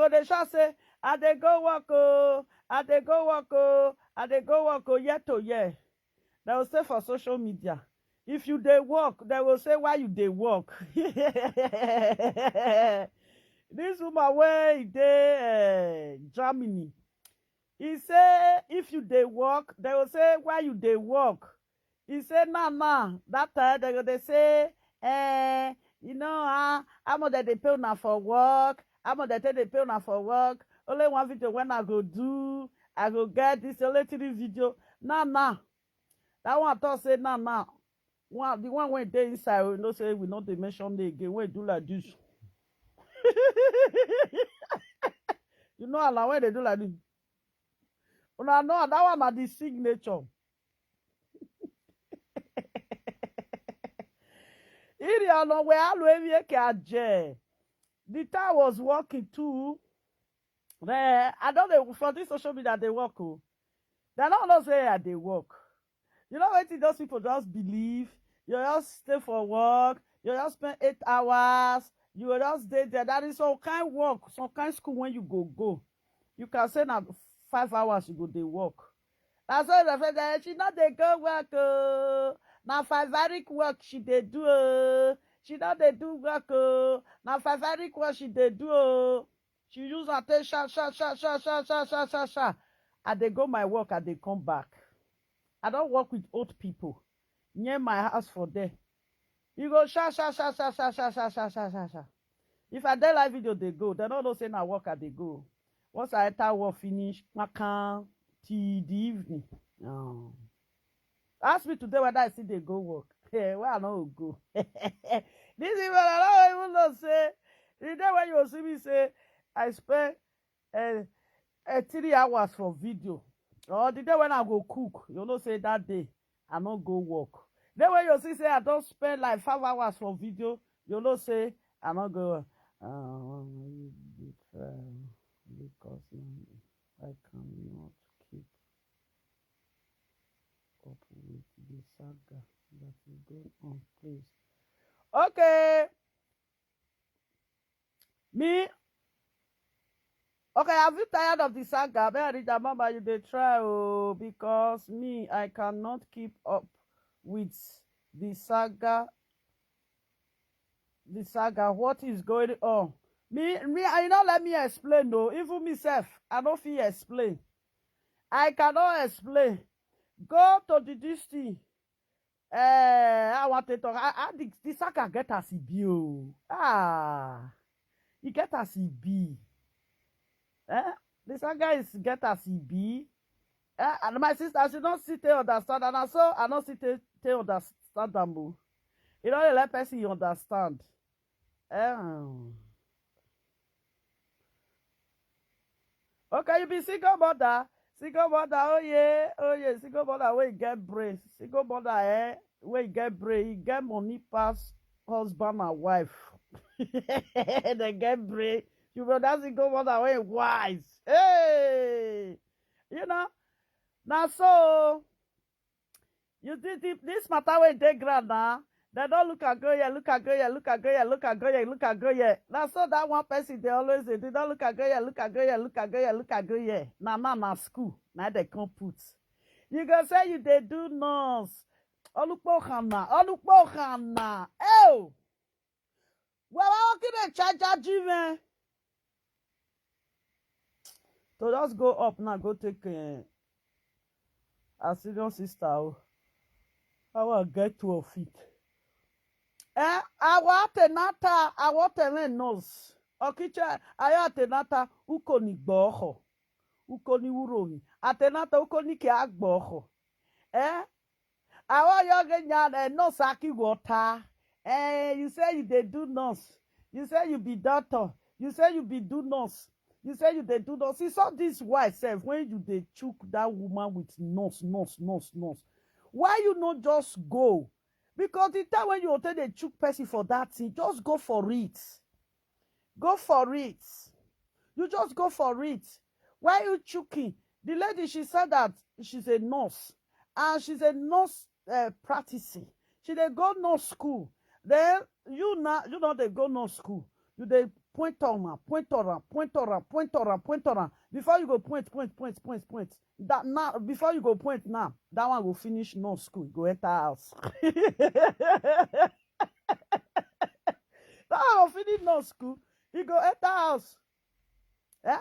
go dey shout say I dey go work oh, I dey go work oh, I dey go work oh, year to year. They will say for social media, if you dey work, they will say why you dey work. This woman wey dey Germany, he say if you dey work, they will say why you dey work. He say nah, that time they go dey say you know how much they pay una for work, how much they take dey pay una for work. Only one video when I go do, I go get this only 3 video. Nah. That one talk say nah. The one wey dey inside, we know say we not dey mention the again. Wey do like this. You know how when they do like this. Una know that one na the signature. The time was working too. I don't know for this social media they work. Oh. They don't say they work. You know what those people just believe? You just stay for work, you just spend 8 hours, you will just stay there. That is some kind work, some kind school when you go. You can say now 5 hours you go they work. That's why they say she not they go work. Now favoric work she they do. She not they do work. Now favoric work she they do. She use her tail sha. I they go my work, I they come back. I don't work with old people near my house for there. You go sha. If I dey live video, they go. They don't say na work I they go. Once I enter work finish, I can till the evening. No. Ask me today whether I see they go work. Hey, where I know go. This even I don't even know say the day when you see me say I spend 3 hours for video. Or the day when I go cook, you know say that day I not go work. Then when you see say I don't spend like 5 hours for video, you know say I not go because I cannot keep up with the saga that is going on, please. Okay. Me. Okay, have you tired of the saga? Mary, mama, you dey try because me, I cannot keep up with the saga. The saga, what is going on? Me, you know, let me explain though. Even myself, I don't feel explain. I cannot explain. Go to the district. I want to talk. The saga get as it be. He get as it be. The saga is get as it be. And my sister, she don't sit there understand. And so I don't sit there understand them. You know, let person you understand. Okay, you be single mother, oh yeah, single mother where you get brain, single mother where you get brain, you get money pass husband and wife. They get brain. You know that's single mother where wise. Hey, you know. Now so you did this matter where they grand now. They don't look at go here, look at go here, look at go here, look at go here, look at go here. Now so that one person they always say, they don't look at go here, look at go here, look at go here, look at go here. Now school. Now they can't put. You go say you they do nurse. Olukpohana. Oh! Well, I can charge you, so just go up now, go take a senior sister. I will get 2 feet. I want a nose. Okicha, I atenata uko ni gboho. Uko ni urohi. Atenata uko ni ke agboho. I want you nurse aki water. You say you they do nurse. You say you be doctor. You say you be do nurse. You say you they do nurse. See, saw this white self when you they choke that woman with nurse. Why you not just go? Because the time when you tell the chook person for that thing, just go for it. Go for it. You just go for it. Why you choking? The lady, she said that she's a nurse. And she's a nurse practicing. She they go nurse school. Then you know they go nurse school. You they point on, point on, point on, point on, point on. Before you go point. That now, before you go point now, that one will finish no school, go enter house. That one will finish no school, he go enter house. Yeah?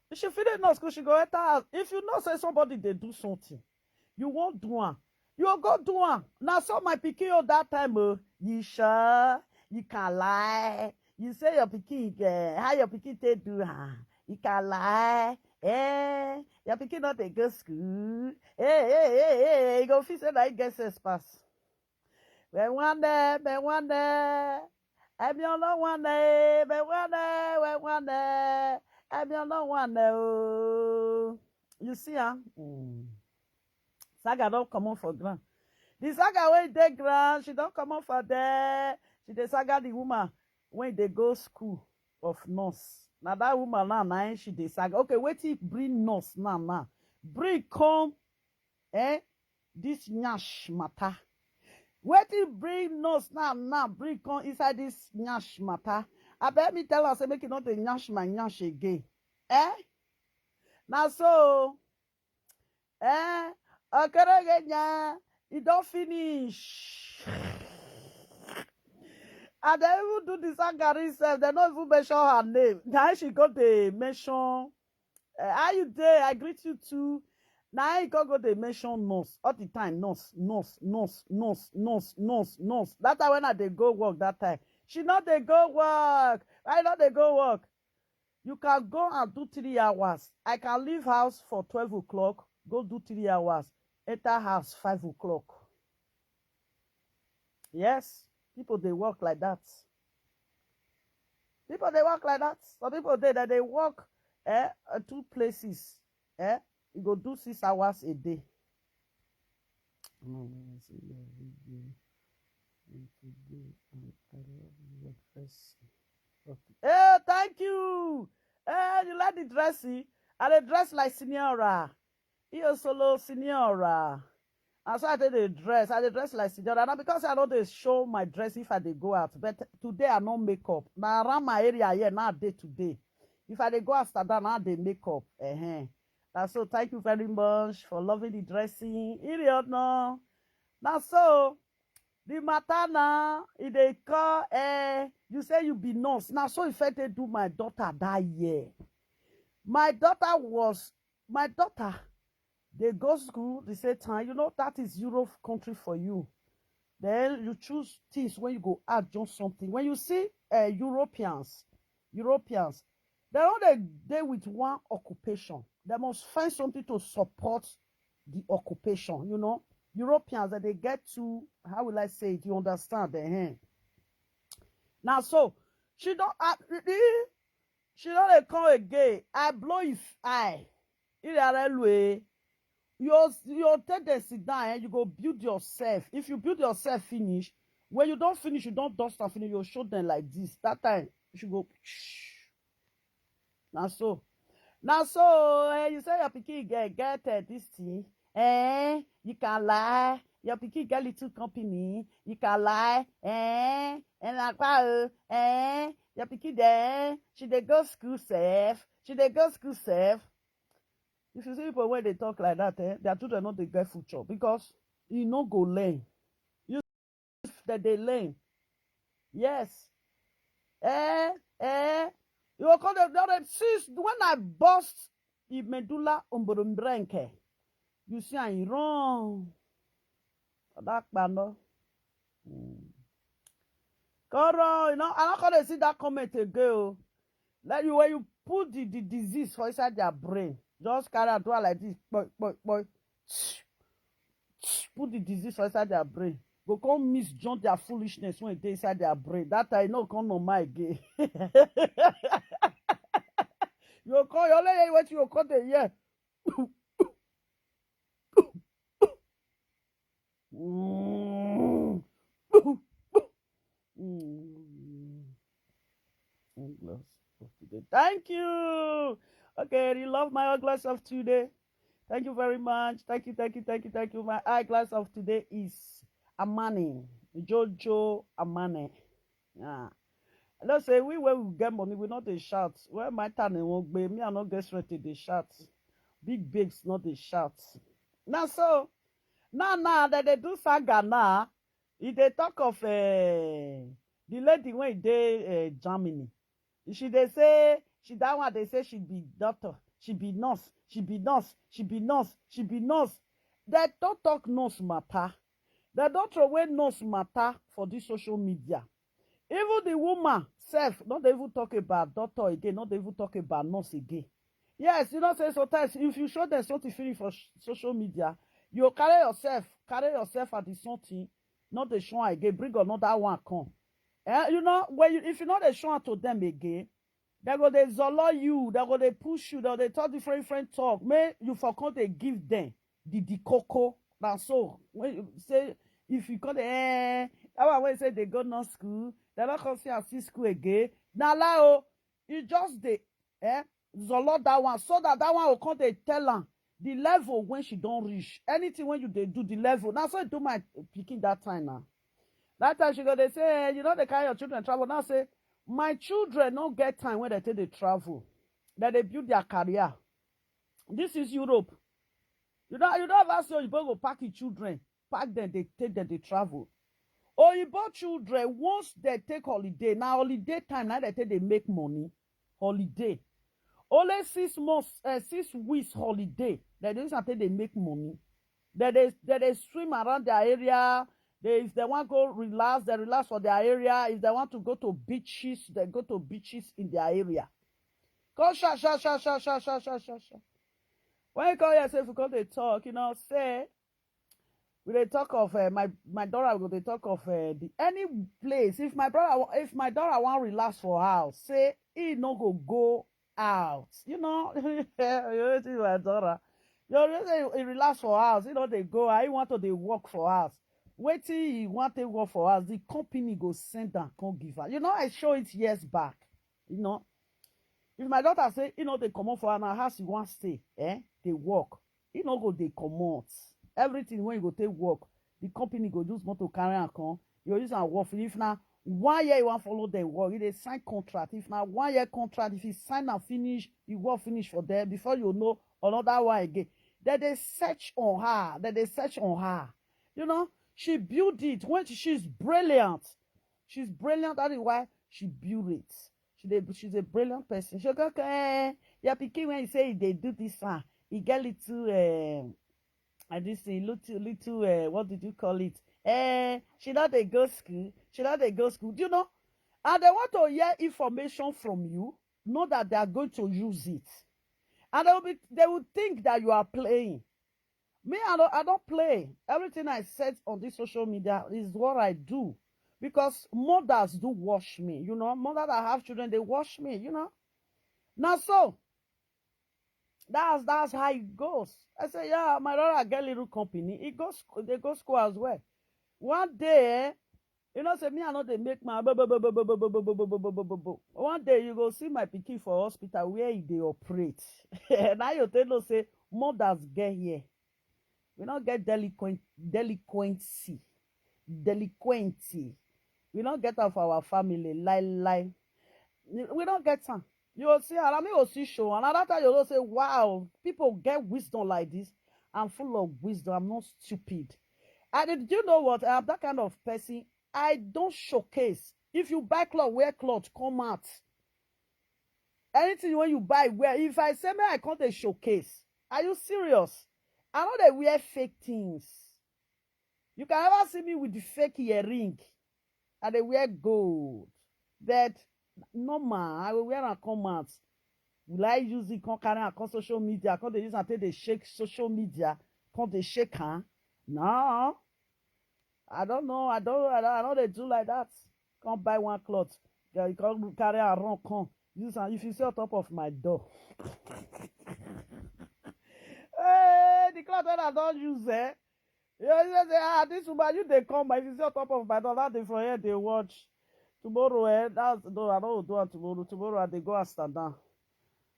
If she finish no school, she go enter house. If you know say somebody they do something, you won't do one. You go do one. Now, so my pikin that time, you sure you can lie. You say your pikin, how your pikin take do, you can lie. Your pikin not take go school. You go feel say that you get sense pass. Be one day. I'm your no one day. Be one day. I'm your no one day. Oh, you see, Saga don't come on for ground. The saga when they ground, she don't come on for there. She dey saga the woman when they go school of nurse. Now that woman now she dey saga. Okay, wait till bring nurse now. Bring come, this nyash matter. Wait till bring nurse now. Bring come inside this nyash matter. I bet me tell her say make it not a nyash my nyash again. Now so, okay, it don't finish. And they even do the Sangari self. They don't even mention her name. Now she got the mention. How you there? I greet you too. Now you go the mention nurse all the time. Nurse. That time when they go work that time. She not they go work. Why not they go work? You can go and do 3 hours. I can leave house for 12 o'clock. Go do 3 hours. Enter house 5 o'clock. Yes, people they work like that. People they work like that. Some people they work 2 places. You go do 6 hours a day. Hey, thank you. You like the dressing? I dress like Signora. You solo Signora. And so I did the dress. I did dress like Signora. Now because I know they show my dress if I dey go out. But today I no make up. Now around my area here, now day today. If I dey go after that, now they make up. And so thank you very much for loving the dressing. Idiot no. Now so the matter now, if they call you say you be nurse. Now so if I do my daughter that year. My daughter, they go school the same time. You know, that is Europe country for you. Then you choose things when you go add just something. When you see Europeans, they don't they with one occupation. They must find something to support the occupation, you know. Europeans that they get to, how will I say it? You understand the hand. Now so she don't come again. I blow if I. You take the sit down, you go build yourself. If you build yourself finish, when you don't finish, you don't dust and finish, you show them like this. That time, you should go. Now so, you say your pikin get this thing. You can lie. Your pikin get little company. You can lie. And like your pikin there, she dey go school safe. If you see people when they talk like that, their children not they get future because you no go learn. You that they learn. Yes. You will call them since when I bust the medulla umbrumbrenge. You see I'm wrong. That bando. Koro, you know, I'm not gonna see that comment again. Like you when you put the disease for inside their brain. Just carry out like this, boy. Put the disease inside their brain. Go come misjudge their foolishness when they inside their brain. That I know come no my again. You call your lady what you call the year. Thank you. Okay, you love my eyeglass of today. Thank you very much. Thank you. My eyeglass of today is Amani. Jojo Amani. Yeah. Let's say we when we get money, we not dey shout. When my turn won't be me, I not get straight to the shout. Big bigs not the shout. Now so now that they do saga now, if they talk of the lady when they Germany, she they say she that one they say she be doctor, she be nurse, she be nurse, she be nurse, she be nurse. They don't talk nurse matter. They don't throw away nurse matter for this social media. Even the woman self, not even talk about doctor again, not even talk about nurse again. Yes, you know, say sometimes if you show them something free for social media, you carry yourself at the something, not the show again, bring another one come. You know, if you not the show to them again, they go they zolo you, they go they push you, they talk different talk. May you forget they give them the cocoa. That's so when you say if you call the that one when you say they go no school, they not come see school again. Now la you just the zolo that one so that one will come they tell her the level when she don't reach. Anything when you they do the level. Now so I do my picking that time now. That time she go they say, you know they carry your children travel. Now say my children don't get time when they take the travel. That they build their career. This is Europe. You don't ever say you go pack your children, pack them, they take them, they travel. Or you bought children once they take holiday. Now holiday time, now they take they make money. Holiday. Only 6 months, 6 weeks holiday. They don't say they make money. They swim around their area. If they want to go relax, they relax for their area. If they want to go to beaches, they go to beaches in their area. Go sha. When you call yourself, you call they talk, you know, say, we they talk of my daughter, we they talk of any place. If my daughter want relax for house, say he no go out. You know, you see my daughter. You always say he relax for house. You know they go. I want to they work for house. Wait till he want to work for us, the company go send and come give her. You know, I show it years back. You know, if my daughter say, you know, they come out for her house, you want stay, they work. You know, go they come out. Everything when you go take work, the company go just want to carry and come. You use and work. If now 1 year you want follow them work, you they sign contract. If now 1 year contract, if you sign and finish, you work finish for them before you know another one again. Then they search on her. You know. She built it when she's brilliant. She's brilliant. That is why she built it. She's a brilliant person. She go, yeah, pikin when you say they do this one, he get little and this little what did you call it? She not they go school. Do you know? And they want to hear information from you, know that they are going to use it, and they will think that you are playing. Me, I don't play. Everything I said on this social media is what I do. Because mothers do watch me, you know. Mothers that have children, they watch me, you know. Now, so, that's how it goes. I say, yeah, my daughter get little company. They go school as well. One day, you know, say me, I know they make my... One day, you go see my pikin for hospital where they operate. Now you tell them, say, mothers get here. We don't get delinquency. We don't get off our family. Lie. We don't get some. You will see, and I mean, will see show. Another time you will say, wow, people get wisdom like this. I'm full of wisdom. I'm not stupid. And do you know what? I'm that kind of person. I don't showcase. If you buy clothes, wear clothes, come out. Anything when you buy, wear. If I say, man, I can't showcase. Are you serious? I know they wear fake things. You can never see me with the fake earring. And they wear gold. But normal, I will wear and come out. Will I use it? Can't carry on social media? Can't they use until they shake social media? Can't they shake her? No. I don't know. I know they do like that. Can't buy one cloth. You can't carry around. Come use and if you see on top of my door. Hey, the cloth that I don't use, You say, this woman, you they come, but if you see on top of my door, that day from here, they watch. Tomorrow, no, I don't do it tomorrow. Tomorrow, they go and stand down.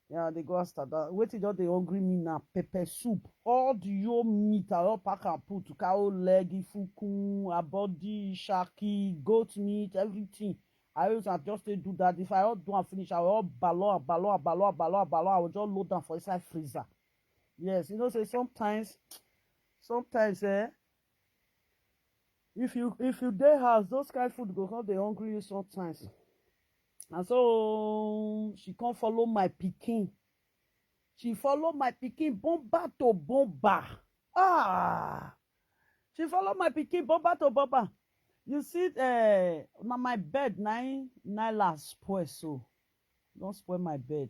Yeah, they go and stand down. Wait till they hungry me now. Pepper soup. All the your meat, I all pack and put. Cow leg, fuku, a body, shaki, goat meat, everything. I always just to do that. If I all do and finish, I will all ballon. I will just load them for inside freezer. Yes, you know, say sometimes, if you dey house, those kind of food go come dey hungry you sometimes. And so she come follow my pikin. She follow my pikin bomba to bomba. She follow my pikin bomba to bomba. You see, na my bed nine last spoil, so don't spoil my bed.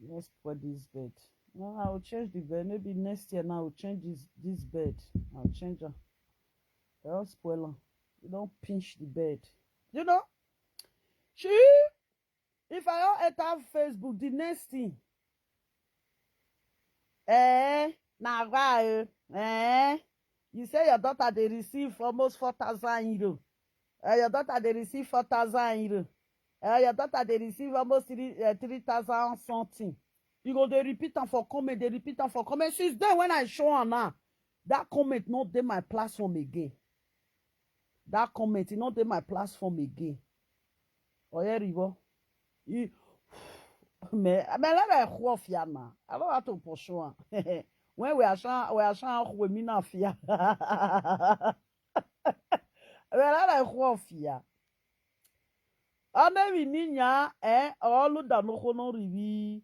Don't spoil this bed. No, I will change the bed. Maybe next year now I will change this bed. I'll change her. Don't spoil her. You don't pinch the bed. You know, she. If I don't enter Facebook, the next thing, now why, you say your daughter they receive almost 4,000 euro. Your daughter they receive 4,000 euro. Your daughter they receive almost 3,000 something. You go they repeat them for comment. They repeat them for comment. Since then when I show her now, that comment not dey my platform again. That comment not dey my platform again. Oh yeah, Rivo. Mais là, fia na. Alors à ton prochain. When we are showing we mean fia. Mais là, fia. Ane ninya all that no rivi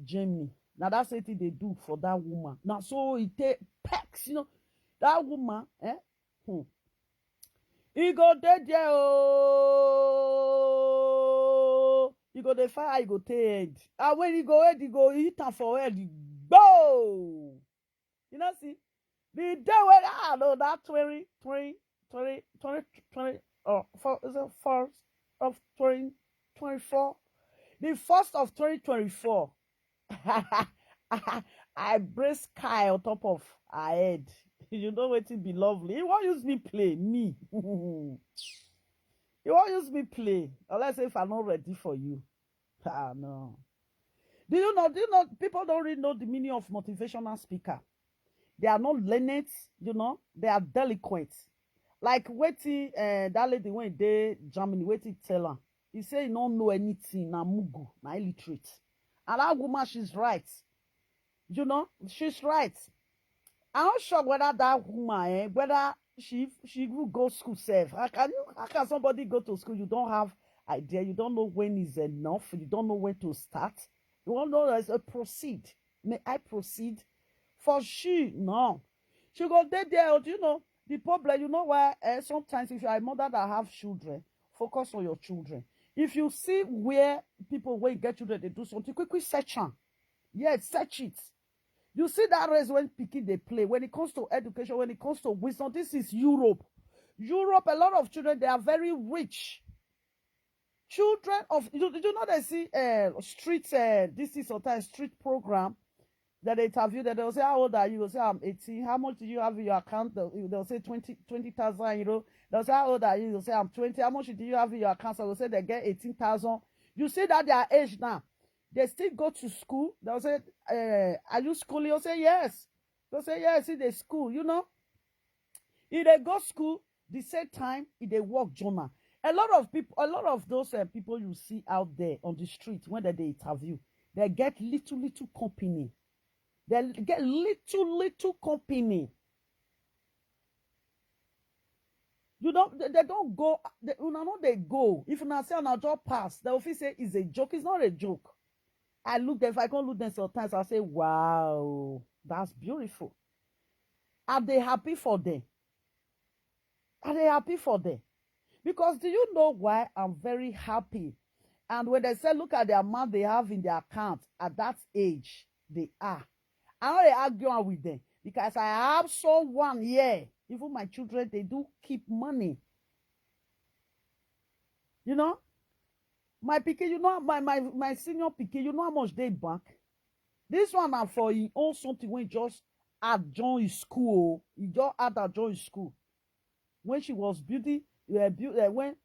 Germany. Now that's what they do for that woman. Now so it take pecs, you know. That woman, he go dead there, oh. He go the fire, he go take. And when he go head, he go eat and for head, go. You know, see, the day when I know that 20, or is it 1st of 2024? The 1st of 2024, I brace sky on top of her head. You know what it be lovely. He won't use me play me. He won't use me play unless if I'm not ready for you. No. Do you know? People don't really know the meaning of motivational speaker. They are not learned. You know, they are delinquent. Like waiting, that lady went there Germany. Waiting tell her. He say he don't know anything. Na mugu, na illiterate. And that woman, she's right. You know, she's right. I'm not sure whether that woman, whether she will go school safe. How can somebody go to school? You don't have idea. You don't know when is enough. You don't know when to start. You don't know as a proceed. May I proceed? For she, no. She go there. You know the problem. You know why? Sometimes if you are a mother that have children, focus on your children. If you see where people when get children, they do something, quickly search them. Yes, search it. You see that race when picking they play. When it comes to education, when it comes to wisdom, this is Europe. Europe, a lot of children, they are very rich. Children of, you know they see street, this is sometimes street program that they interview that they'll say, how old are you? They'll say, I'm 18. How much do you have in your account? They'll say 20,000 euro. They'll say, how old are you? They'll say, I'm 20. How much do you have in your account? So they'll say they get 18,000. You see that their age now. They still go to school. They'll say, are you schooling? You'll say, yes. They'll say, yes, in the school, you know. If they go school, the same time, if they work journal. A lot of those people you see out there on the street, when they interview, they get little company. They get little company. You know, they don't go, you know, they go. If you say on a job pass, the office say it's a joke. It's not a joke. I look there, if I can't look there sometimes, I say, wow, that's beautiful. Are they happy for them? Are they happy for them? Because do you know why I'm very happy? And when they say, look at the amount they have in their account at that age, they are. I'm not arguing with them because I have someone here. Even my children, they do keep money. You know? My pikin, you know, my senior pikin, you know how much they bank? This one are for he own something when just at join school. He just at join school. When she was building, when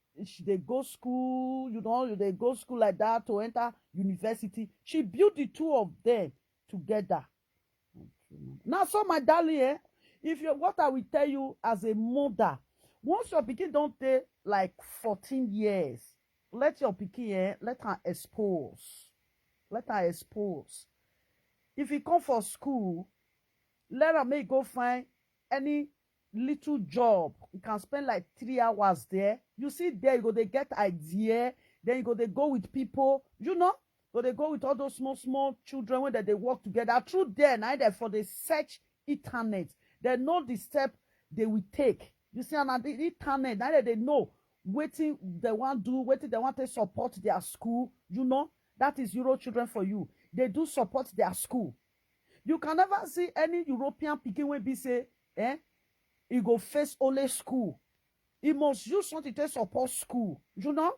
they go school, you know, they go school like that to enter university. She built the two of them together. Now, so my darling, if you what I will tell you as a mother, Once your pikin don't take like 14 years, let your pikin, let her expose. Let her expose. If he come for school, let her make go find any little job. You can spend like 3 hours there. You see there, you go they get idea. Then you go they go with people. You know, go they go with all those small children when they work together. Through there, now for the search internet, they know the step they will take. You see, on the internet, now they know waiting they want do, waiting they want to support their school. You know, that is Euro children for you. They do support their school. You can never see any European pikin wey be say, he go face only school. He must use something to support school. You know?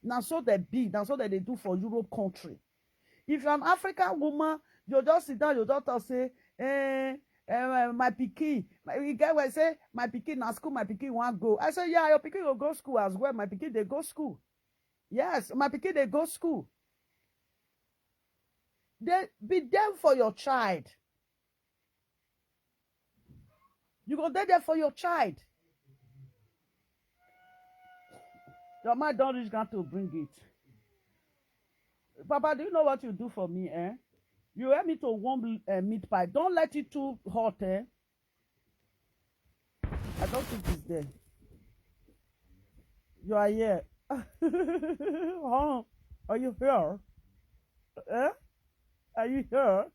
Now so they be, now so that they do for Europe country. If you're an African woman, you just sit down, your daughter say, my pikin, you get what I say, my pikin na school, my pikin want go. I say, yeah, your pikin will go school as well. My pikin, they go school. Yes, my pikin, they go school. They be there for your child. You go there for your child. Your man don't reach down to bring it. Papa, do you know what you do for me, You help me to warm meat pie. Don't let it too hot, I don't think it's there. You are here. Huh? Are you here? Are you here?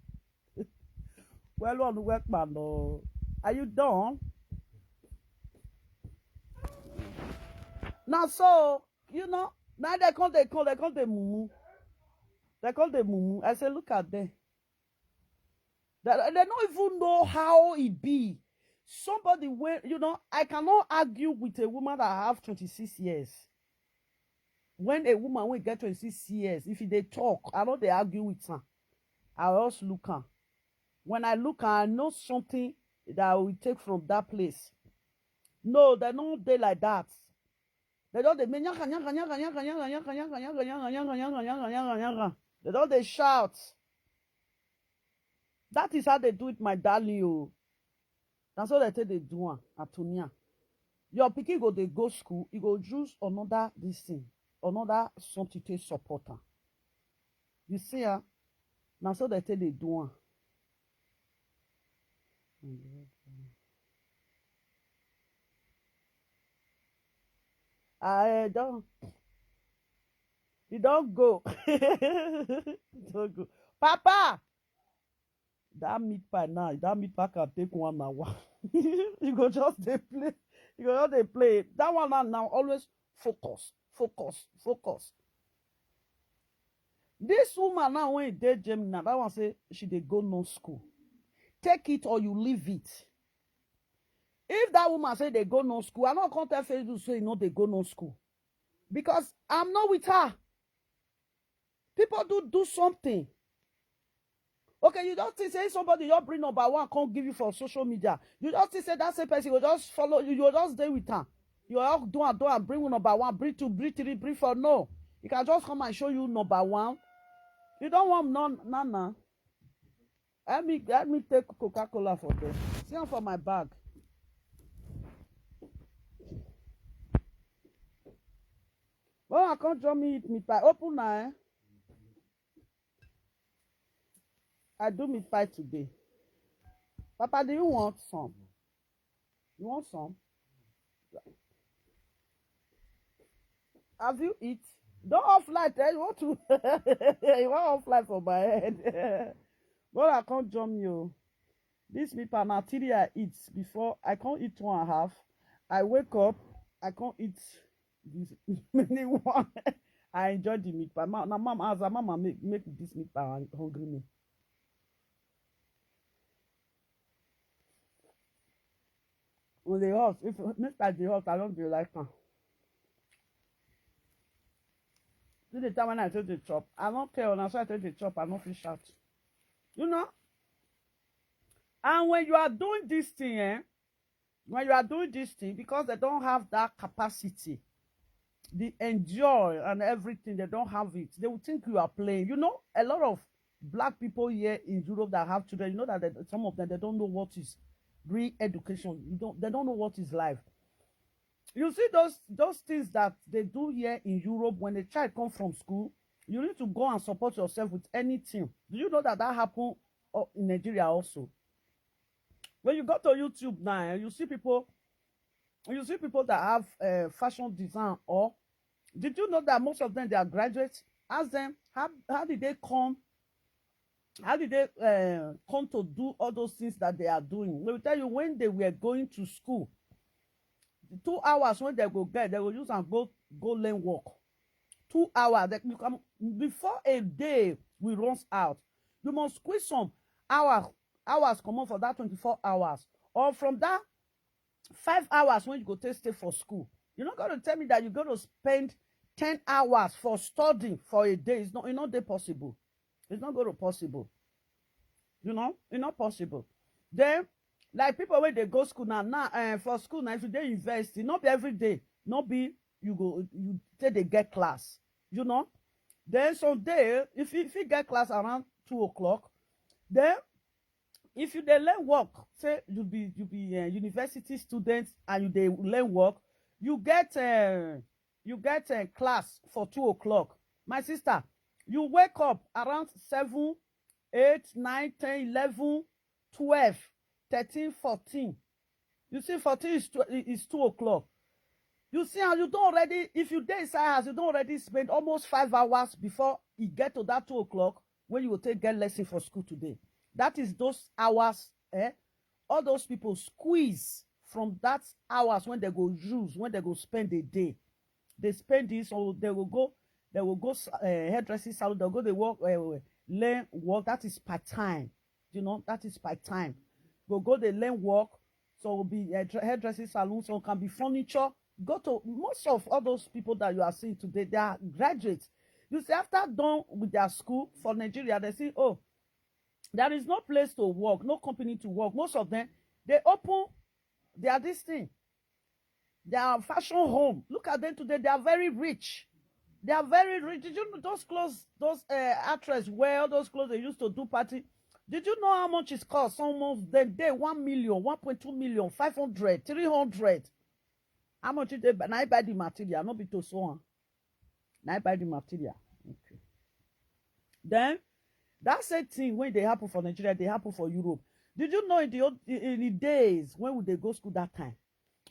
Well, on the work, man. Are you done? Now, so, you know, now they call the mumu. They call the mumu. I say, look at them. They don't even know how it be. Somebody, you know, I cannot argue with a woman that have 26 years. When a woman will get 26 years, if they talk, I know they argue with her. I also look her. When I look her, I know something that I will take from that place. No, they don't they like that. They don't they don't they shout. That is how they do it, my darling. That's what they tell they do at Tonia. Your pikin go they go school, you go use another this thing, another something to support her. You see her? Now so they tell they do. I don't. You don't go. Don't go. Papa! That meat pie now, that meat pie can take 1 hour. You go just they play. You go just they play. That one now always focus. This woman now when you date Gemini, that one say she dey go no school. Take it or you leave it. If that woman say they go no school, I not come tell Facebook say no they go no school. Because I'm not with her. People do something. Okay, you just say somebody you bring number one can't give you for social media. You just say that same person will just follow you. You just stay with her. You all do and bring number one, bring two, bring three, bring four. No, you can just come and show you number one. You don't want none. Let me take Coca-Cola for them. See them for my bag. Well, I can't join me eat meat pie. Open now. I do meat pie today. Papa, do you want some? You want some? Have you eat? Don't off light, You want to? You want off light for my head? Well, I can't jump you. This meat pie, till I eat before I can't eat 1.5. I wake up, I can't eat this many one. I enjoy the meat pie. Now, mama make this meat pie hungry me. When they hot, if next time they hot, I don't be like her. See the time when I take the chop, I don't care when I take the chop, I don't fish out. You know? And when you are doing this thing, because they don't have that capacity, the enjoy and everything, they don't have it. They will think you are playing. You know, a lot of black people here in Europe that have children, you know that some of them, they don't know what is real education. They don't know what is life. You see those things that they do here in Europe when a child come from school, you need to go and support yourself with anything. Do you know that happen in Nigeria also? When you go to YouTube now, you see people that have fashion design, or did you know that most of them they are graduates? Ask them how did they come? How did they come to do all those things that they are doing? They will tell you when they were going to school, the 2 hours when they go get, they will use and go learn work. 2 hours. You can, before a day will runs out, you must squeeze some hours come on for that 24 hours, or from that 5 hours when you go to stay for school. You're not going to tell me that you're going to spend 10 hours for studying for a day. It's not possible. It's not going to possible. It's not possible. Then, like people when they go school now for school now, if they invest, it not be every day, not be you say they get class, Then some day, if you get class around 2 o'clock, then if you dey learn work, say you be university student and you dey learn work, you get class for 2 o'clock. My sister, you wake up around 7, 8, 9, 10, 11, 12, 13, 14. You see 14 is 2 o'clock. You see how you don't already, if you dey inside house, you don't already spend almost 5 hours before you get to that 2 o'clock when you will get lesson for school today. That is those hours, all those people squeeze from that hours when they go use, when they go spend a day. They spend this, or they will go hairdressing salon, they'll go, they work, learn work. That is part-time, that is part-time. Go, they learn work, so it will be hairdressing salon, so it can be furniture. Go to most of all those people that you are seeing today, they are graduates. You see, after done with their school for Nigeria, they say, oh, there is no place to work, no company to work. Most of them, they open this thing. They are fashion home. Look at them today. They are very rich. They are very rich. Did you know those clothes, those actresses wear all those clothes they used to do party? Did you know how much it costs? Some of them, 1 million, 1.2 million, 500, 300. How much is it? Now I buy the material, not be to so on. Now I buy the material. Okay. Then, that same thing when they happen for Nigeria, they happen for Europe. Did you know in the days when would they go school that time?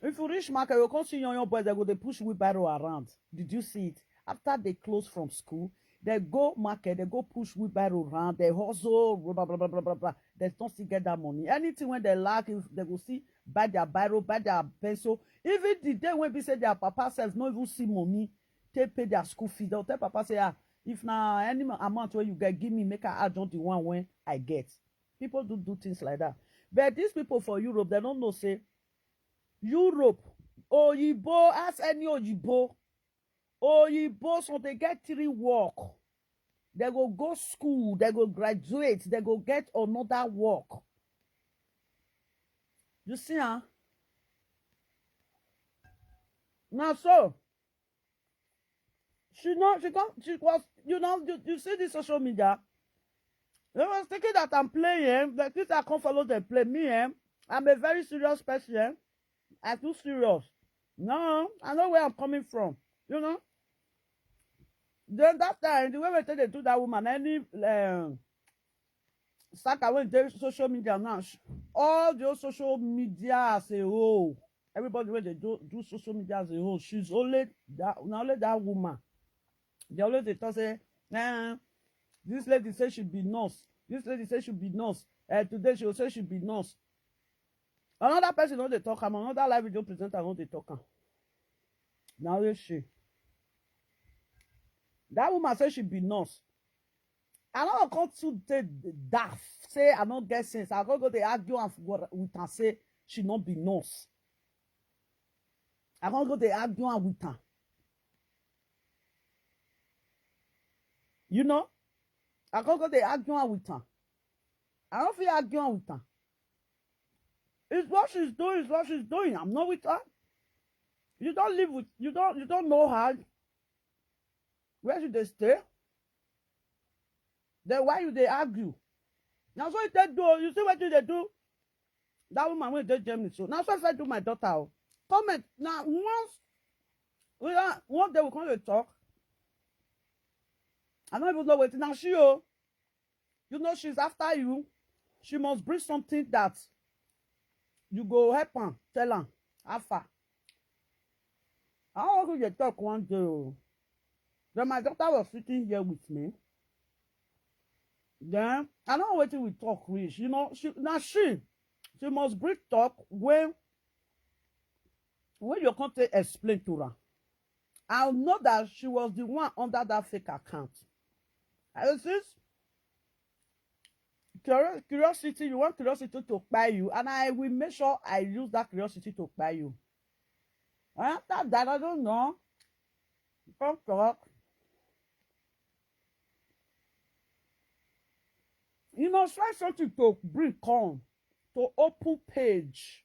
If you reach market, you can't see young boys, they go they push wheelbarrow around. Did you see it? After they close from school, they go market, they go push wheelbarrow around, they hustle, blah, blah, blah, blah, blah, blah. They don't still get that money. Anything when they lack, if they go see, buy their barrow, buy their pencil. Even the day when we say their papa says, no even see money, they pay their school fee. They'll tell papa, say, if now any amount where you get, give me, make I add on the one when I get. People do things like that. But these people for Europe, they don't know, say, Europe, Oyibo, ask any Oyibo, so they get 3 work. They go school, they go graduate, they go get another work. You see, Now, so, she was, you see this social media. They was thinking that I'm playing, that this I can't follow them play. Me, I'm a very serious person. I'm too serious. No, I know where I'm coming from. Then that time, the way they do that woman, any Saka when they social media now, all the social media as a whole, everybody when they do social media as a whole, she's only that woman. They always they talk say, this lady say she be nurse. This lady say she be nurse. Today she will say she be nurse. Another person know they talk. Another live video presenter know they talk. Now is she? That woman say she be nurse. I don't come to the daft say I don't get sense. I go they argue and with her say she not be nurse. I go they argue and with her. I go they argue with her. I don't feel arguing with her. It's what she's doing. It's what she's doing. I'm not with her. You don't live with. You don't know her. Where should they stay? Then why you they argue? Now what they do? You see what they do? That woman went to Germany. So now so if I do my daughter. Comment now. One day we come to talk. I don't even know what now she oh. You know she's after you. She must bring something that you go help her. Tell her. How far? I don't want to talk one day. Oh. Then my daughter was sitting here with me. Then I don't know what we talk with. You know, she must bring talk when you can't explain to her. I'll know that she was the one under that fake account. I this curiosity, you want curiosity to buy you, and I will make sure I use that curiosity to buy you. And after that, I don't know. Don't talk. You must find something to bring on to open page.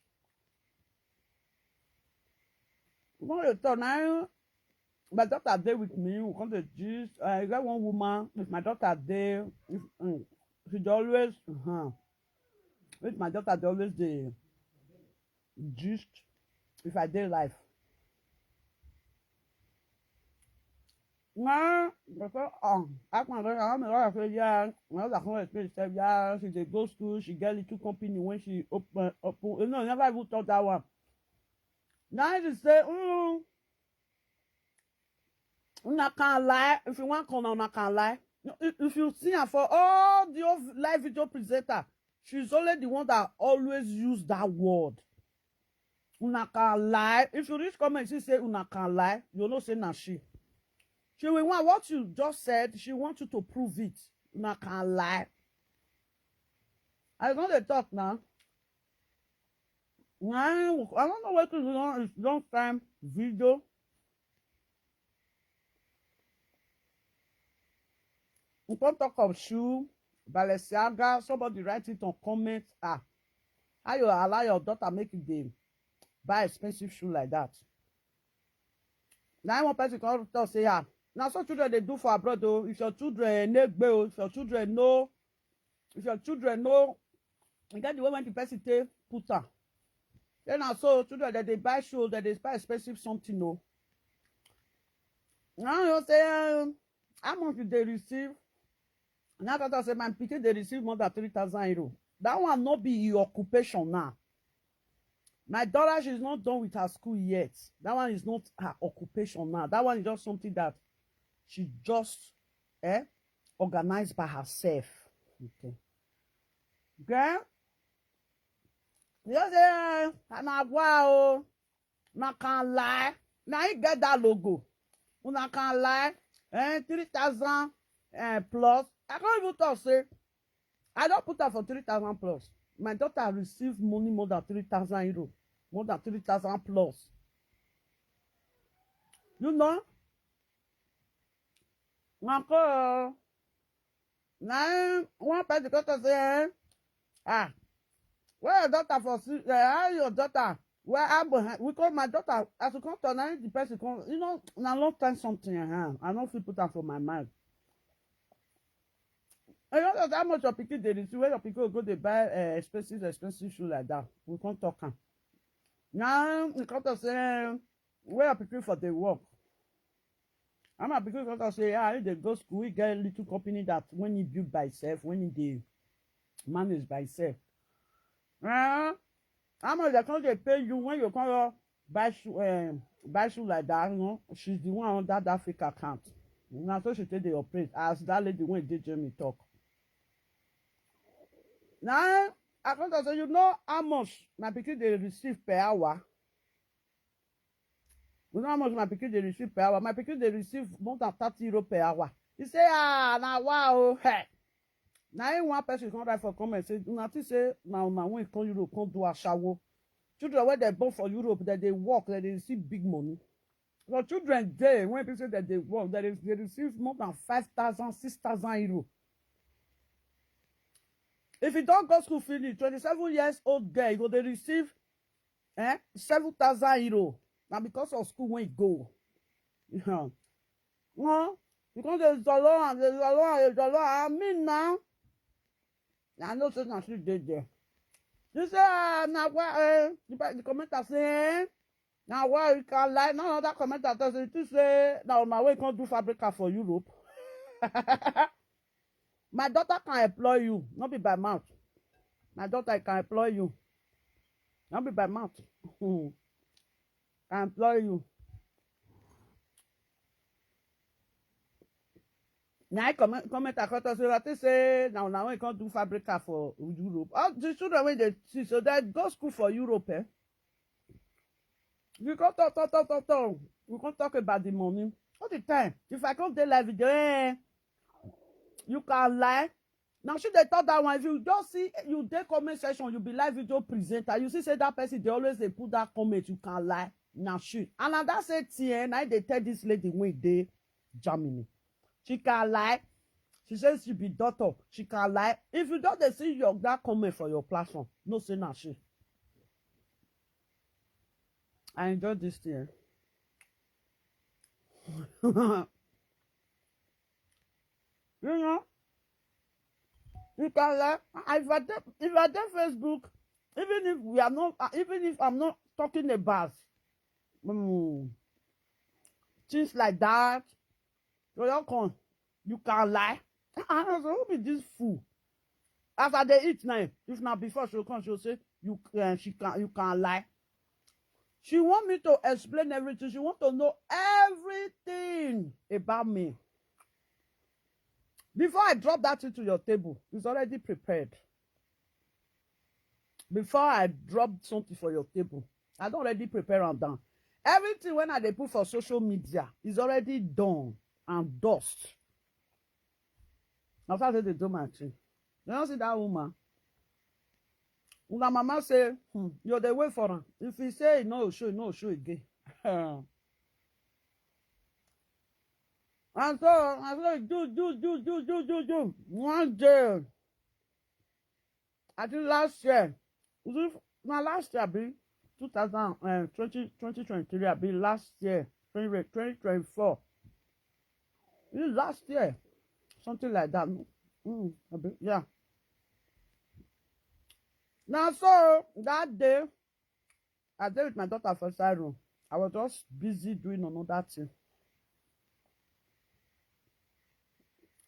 When you turn now, my daughter there with me, we come to gist. I got one woman with my daughter there. She always, with my daughter, they always the gist if I did life. Nah, because I say yeah, well, I can't explain stuff. Yeah, she dey go school, she get little company when she open. You know, never even thought that one. Now she say, una can't lie. If you want come, una can't lie. If you see her for all the live video presenter, she's only the one that always use that word. Una can't lie. If you reach comment, she say una can't lie. You know say na she. She will want what you just said. She wants you to prove it. Una can't lie. I don't talk now. I don't know what to do. It's long time video. We can talk of shoe, Balenciaga. Somebody write it on comment. How you allow your daughter make it dey buy expensive shoe like that? Now one person come tell say now some children they do for abroad though. If your children if your children know, you get the way when the person take put her. Then also children that they buy shoes, that they buy expensive something no. Now you say how much did they receive? Now that I say my pikin they receive more than 3,000 euros. That one not be your occupation now. My daughter, she's not done with her school yet. That one is not her occupation now. That one is just something that she just organized by herself. Okay. Girl, you say, wow, I can't lie. Now you get that logo. I can't lie. 3,000 plus. I can't even talk, say, I don't put her for 3,000 plus. My daughter received money more than 3,000 euros. More than 3,000 plus. You know? Now, one person got say, where your daughter for, how your daughter, where I'm behind, we call my daughter, as you come to now, the person come, you know, now long time something, I don't feel put that for my mind. And you know how much your pikin they receive, where your pikin go, they buy expensive shoe like that. We can't talk. Now, we come to say, where your pikin for the work? I'm a pikin come to say, if they go school, we get a little company that when he build by itself, when he manage by itself. How much they come to pay you when you come buy shoe like that, you know? She's the one under that fake account. Now, so she take the operate as that lady when did Jamie talk. Now, I come to say, you know how much my pikin they receive per hour? You know how much my pikin they receive per hour? My pikin they receive more than 30 euros per hour. He say, now wow, hey. Now one person come write for comment say, nothing say now when you come Europe, come do a shower. Children when they born for Europe, that they work, that they receive big money. So children there, when people say that they work, that they receive more than 5,000, 6,000 euros. If you don't go school finish, 27 years old girl, you go they receive 7,000 euros. Now because of school when you go. Yeah. No, because there's a lot, I mean now. I know so now she did there. You say now what the commenter say Now why you can lie? None other commentators say now my way can't do fabrica for Europe. My daughter can employ you, not be by mouth. My daughter can employ you, not be by mouth. Can employ you. Now commentators say now we can't do fabrica for Europe. All the children when they see so that go school for Europe, eh? We can't talk. We can't talk about the money all the time. If I come tell live video, you can lie. Now should they talk that one? If you just see you dey comment section, you be live video presenter. You see say that person they always they put that comment. You can lie. Now shoot. And now that's it. I they tell this lady when they Germany. She can lie. She says she be daughter. She can lie. If you don't see your that comment for your platform, no say na she. I enjoy this thing. You know, you can lie. If I do Facebook, even if we are not, even if I'm not talking about things like that, you can lie. I say, who be this fool? After they eat now, if not before she'll come, she'll say you can lie. She want me to explain everything. She want to know everything about me. Before I drop that into your table, it's already prepared. Before I drop something for your table, I don't already prepare and done. Everything when I put for social media is already done and dust. That's how they do my thing. You don't see that woman? Una mama say, you're the way for her. If he say no, show again. And so I say, do. One day, I think last year, last year, be 2023, I be last year, 2024. Last year, something like that. Yeah. Now, so that day, I did with my daughter for side room. I was just busy doing another thing.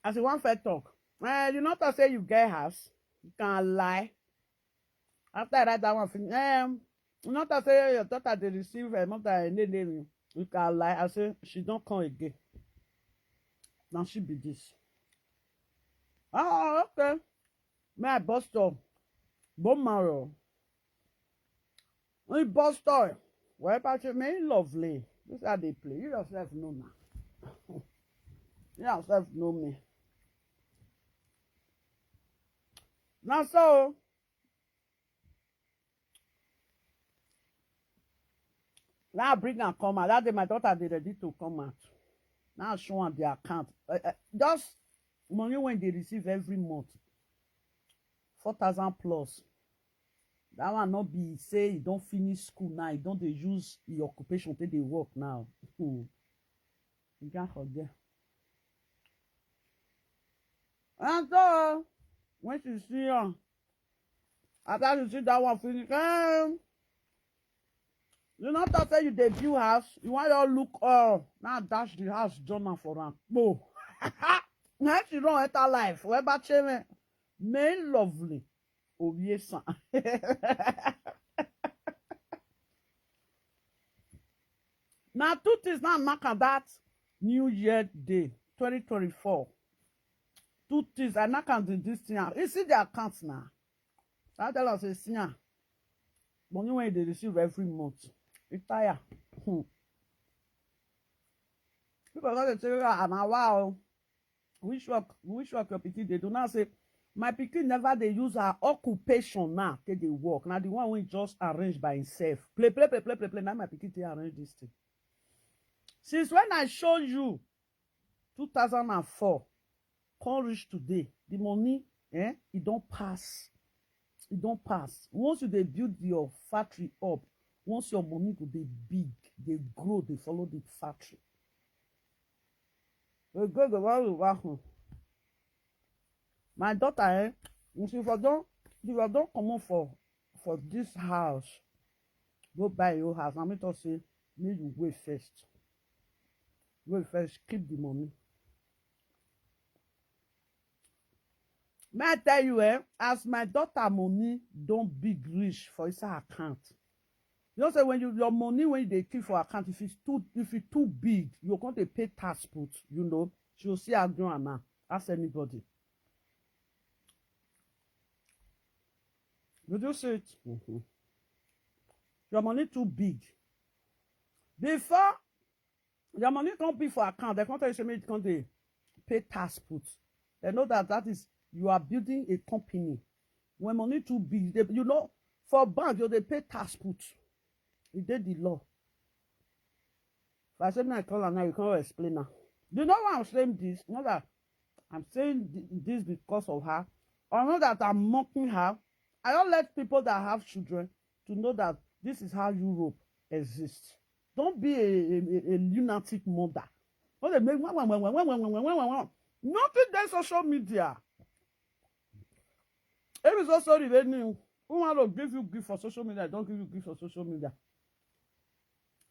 As you want to talk, you not to say you get house, you can lie. After I write that one, you not to say your daughter they receive a mother you can lie. I say she don't come again. Now she be this. Oh, okay. May I bust up? Bone marrow. We bust up. What about you? Me lovely. This is how they play. You yourself know now. You yourself know me. Now so now bring and come out. That day my daughter they ready to come out. Now show on their account. Just money when they receive every month. 4,000 plus. That one not be say you don't finish school now. You don't use your occupation till they work now. You can't forget. And so when you see her, after you see that one finish, you not to say you debut house. You want your look now dash the house journal for her. Bo. Now she don't enter life. Where about you? Main lovely. Oh yes. Now two things now mark that New Year Day 2024. Two things I not can do this thing. You see the accounts now. I tell us it's money when they receive every month. Retire. People gonna say, wow, which work your pikin they do not say. My pikin never they use her occupation now till they work. Now the one we just arrange by himself. Play. Now my pikin they arrange this thing. Since when I showed you 2004, can't reach today. The money, it don't pass. It don't pass. Once you they build your factory up, once your money go they big, they grow, they follow the factory. My daughter, if you don't come on for this house, go buy your house. I'm to say Make you wait first. Wait first, keep the money. May I tell you, as my daughter money don't big reach for inside account. You know, say when your money when they keep for account, if it's too big, you're going to pay tax put, you know. She'll see her doing now. Ask anybody. Did you see it? Mm-hmm. Your money too big. Before your money can't be for account, they can't tell you they can't pay tax put. They know that is you are building a company. When money too big, you know, for bank, they pay tax put. It did the law. If I say I call her now, you can't explain now. Do you know why I'm saying this? Not that I'm saying this because of her, or not that I'm mocking her. I don't let people that have children to know that this is how Europe exists. Don't be a lunatic mother. What they make nothing there social media. If it's also revenue, who want to give you gift for social media? Don't give you gift for social media.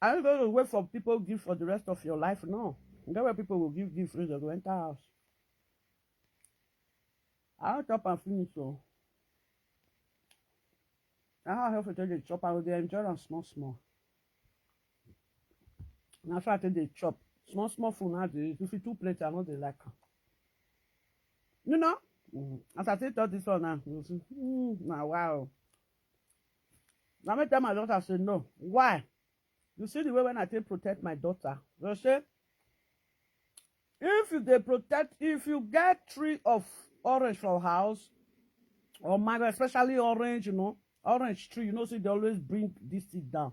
Are you going to wait for people to give for the rest of your life? No. That's where people will give gifts when they go enter house. I'll chop and finish so. I have to tell the chop and they enjoy them small. Now I tell the chop. Small food now they if you 2 plates, I know they like them. You know? As I say this one now, you see, now wow. Now me tell my daughter, I say no. Why? You see the way when I say protect my daughter, they say if you get tree of orange for house or mango, especially orange, you know, orange tree, you know, see they always bring this thing down.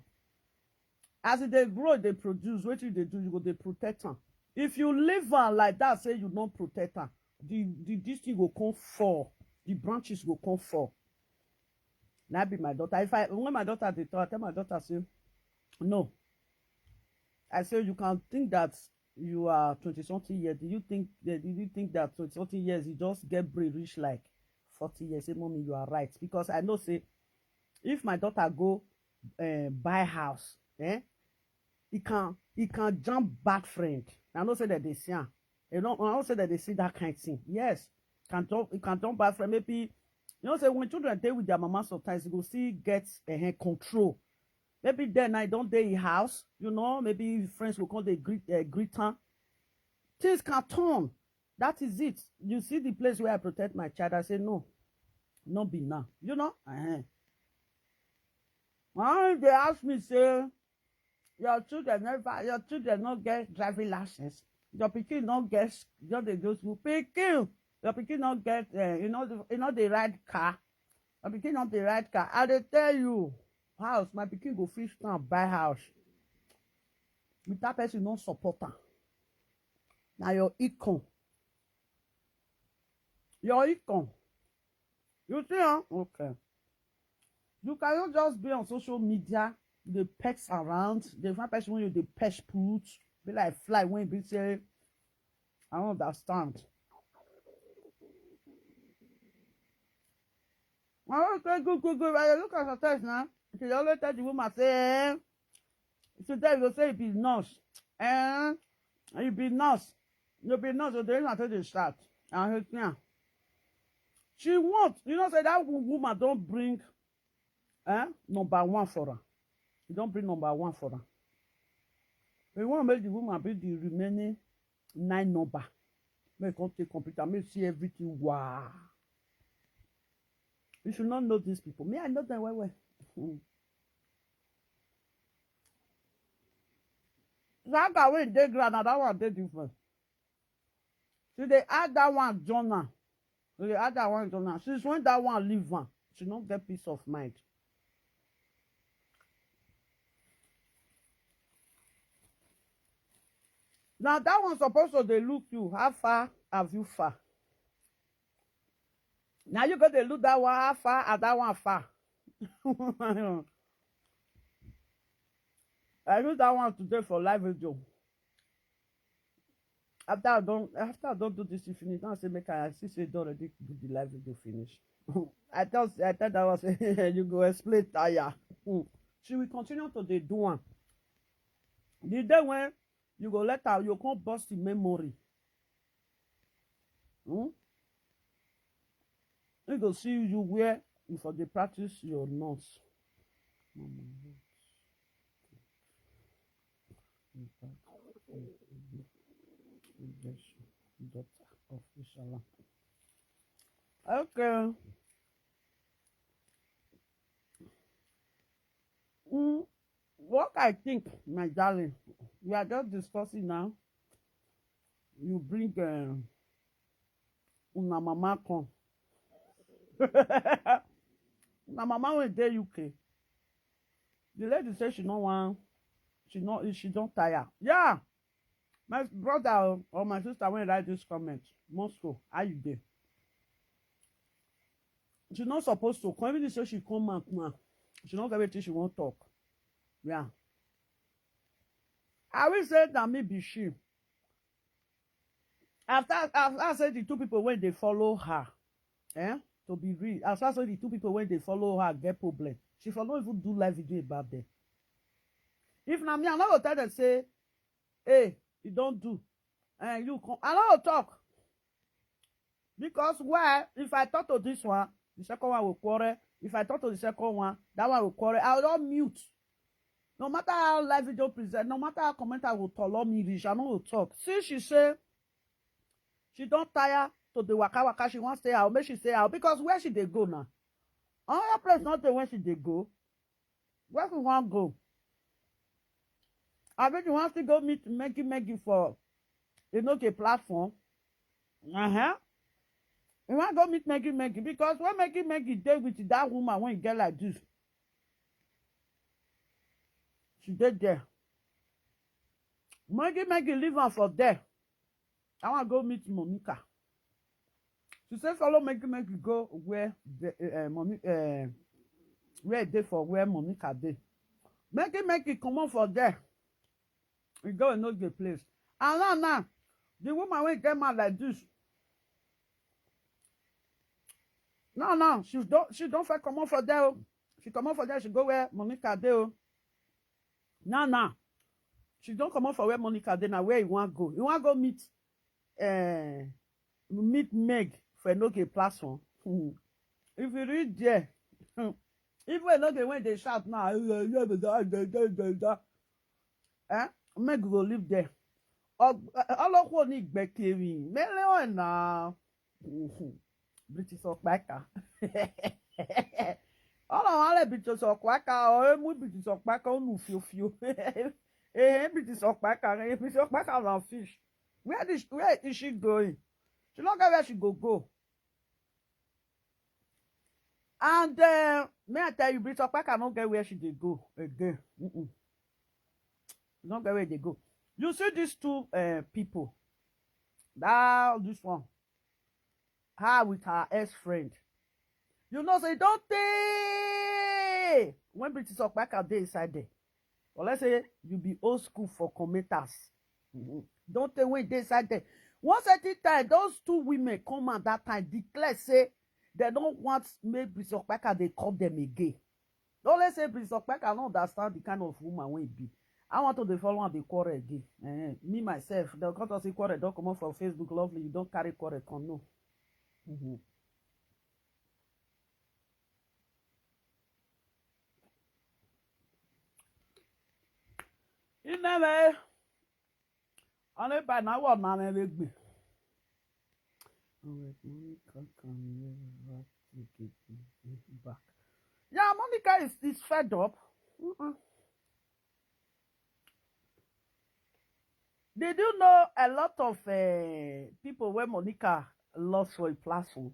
As they grow, they produce. What they do, you go they protect them. If you leave her like that, say you don't protect her, this thing will come fall. The branches will come fall. That be my daughter. When my daughter they talk, I tell my daughter, say, no. I say you can think that you are 20-something years. Did you think that 20-something years you just get brain reach like 40 years? Say, mommy, you are right. Because I know, say, if my daughter go buy house, he can jump back friend. I don't say that they see him. I don't say that they see that kind of thing. Yes, he can jump back friend. Maybe you know say when children stay with their mama sometimes you go see get control. Maybe then I don't dey in house. You know, maybe friends will come they greet her. Things can turn. That is it. You see the place where I protect my child. I say no, not be now. You know. When they ask me say. Your children not get driving license. Your pikin not get just they go school. Pikin, your pikin not get the right car. Your pikin not the right car. I dey tell you, house my pikin go fit stand buy house. With that person not support her. Now your income. You see, huh? Okay. You cannot just be on social media. The pets around, the one person when you the pet put, be like fly when you say, I don't understand. Okay, good. I look at her test now. She always tell the woman say, she tell you say you be nurse, you be nurse, so there is nothing to start. And she wants, you know, say that woman don't bring, number 1 for her. You don't bring number 1 for her. We want to make the woman be the remaining 9 number. Make her take computer, make see everything. Wow. You should not know these people. Me, I know them well. That guy when they grad, that one they different. So they add that one journal. Since when that one leave one, she don't get peace of mind. Now that one's supposed to they look you. How far have you far? Now you got to look that one how far and that one far. I use that one today for live video. After I don't do this you finish. Now I say make I see say don't already do the live video finish. I thought that was you go explain tire. She will continue to do one. The day when you go let her, you can't burst the memory. You go see you where you for the practice your nurse. Daughter of Wahala. Okay. What I think, my darling, we are just discussing now. You bring una mama come. Una mama went there UK. The lady said she no want, she don't tire. Yeah. My brother or my sister when write this comment, Moscow, how you there? She's not supposed to come. Even so she come out now. She not get everything she won't talk. Yeah. I will say that me be she. After I said the two people when they follow her, to be real. After I said the two people when they follow her get problem. She for not even do live video about them. If na me, I not go tell them say, hey, you don't do. And you come. I not go talk. Because why? If I talk to this one, the second one will quarrel. If I talk to the second one, that one will quarrel. I will not mute. No matter how live video present, no matter how commenter will tolerate me reach, I no will talk. See, she say she don't tire to the waka, she wants to stay out. Make she stay out. Because where she they go now? Another place not the where she they go. Where we want go? I bet you want to go meet Maggie for a platform. You want to go meet Maggie because when Maggie did with that woman when you get like this, she did there. Maggie leave her for there. I want to go meet Monica. She said follow Maggie go where the where they for where Monica did. Maggie come on for there. We go and know the place. And now, the woman when get mad like this. No, she don't fit come on for there. She come on for there, she go where Monica dey. No. She don't come on for where Monica dey. Now where you want go? You want go meet Meg for no get platform. If you read there, even no get when they shout now, Meg go live there. All of what need Becky, Mele na British of Baka. All of all British of Baka, or British of Baka, no few. British of Baka, British of Baka on fish. Where is she going? She not get where she go. And may I tell you, British of Baka not get where she dey go again. Not get where they go. You see these two people. Now this one. Her with her ex-friend. You know, say don't they when British talk back out there inside there. Or let's say you be old school for commenters. Don't they when they inside there. Once at a time, those two women come at that time, declare say they don't want make British back they call them again. Don't let's say British back I don't understand the kind of woman we be. I want to follow and the quarrel again. Me myself, the cut say quarrel don't come out from Facebook. Lovely, you don't carry quarrel come no. You never. Only by now what man ever be. Monica can never take it back. Yeah, Monica is fed up. Did you know a lot of people where Monica lost for a platform?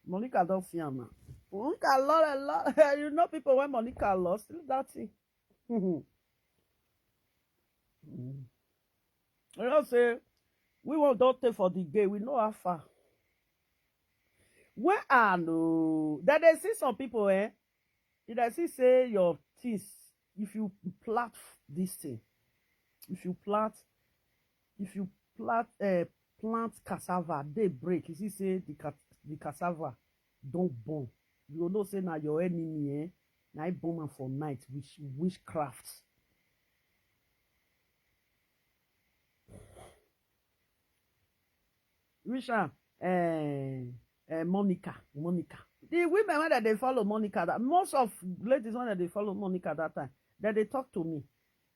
Monica don't fear now. Monica lost a lot. You know people where Monica lost. That's it. You know say we won't don't take for the gay. We know how far. Where I know that they see some people did I see say your teeth if you plant this thing. If you plant cassava, they break. You see, say the cassava don't burn. You know, say now your enemy, now I burn for night, witchcraft. which one? Monica. The women when they follow Monica, that most of ladies when they follow Monica that time, that they talk to me.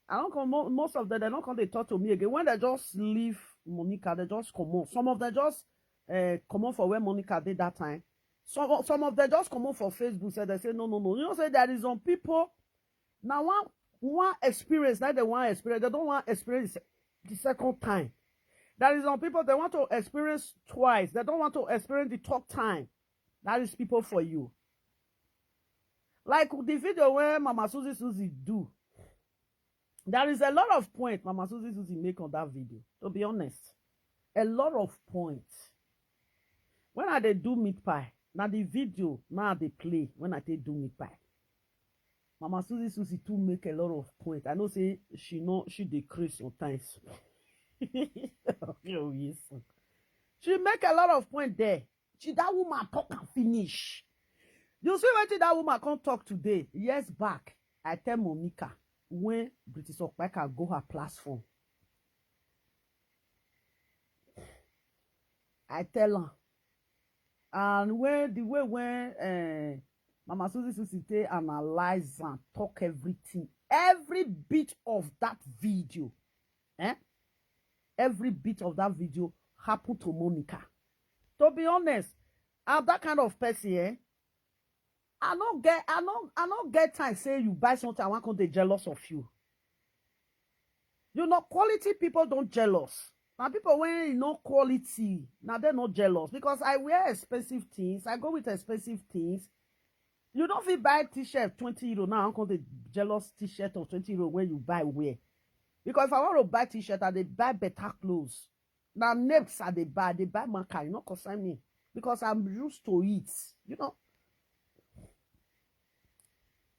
I don't come. Most of them they don't come. They talk to me again. When they just leave Monica, they just come on. Some of them just come on for where Monica did that time. Some of them just come on for Facebook. So they say no. You know, say there is some people now one experience that they want to experience. They don't want to experience the second time. There is some people they want to experience twice. They don't want to experience the third time. That is people for you. Like the video where Mama Susie do. There is a lot of points Mama Susie make on that video. To be honest, a lot of points. When I do meat pie, now the video now they play when I do meat pie. Mama Susie too make a lot of points. I know say she decrease sometimes. Oh, yes. She make a lot of points there. That woman talk and finish. You see what that woman can't talk today? Years back, I tell Monica when British Okpeka go her platform. I tell her. And when Mama Susie analyze and talk everything, every bit of that video, every bit of that video happened to Monica. To be honest, I'm that kind of person, I don't get time say you buy something, I want to be jealous of you. You know, quality people don't jealous. Now people when you know quality, now they're not jealous because I wear expensive things, I go with expensive things. You don't feel buy t-shirt 20 euro now. I'm going to jealous t-shirt of 20 euro when you buy wear. Because if I want to buy t-shirt, I buy better clothes. Now next they buy my car, you know, concern me. Because I'm used to it. You know.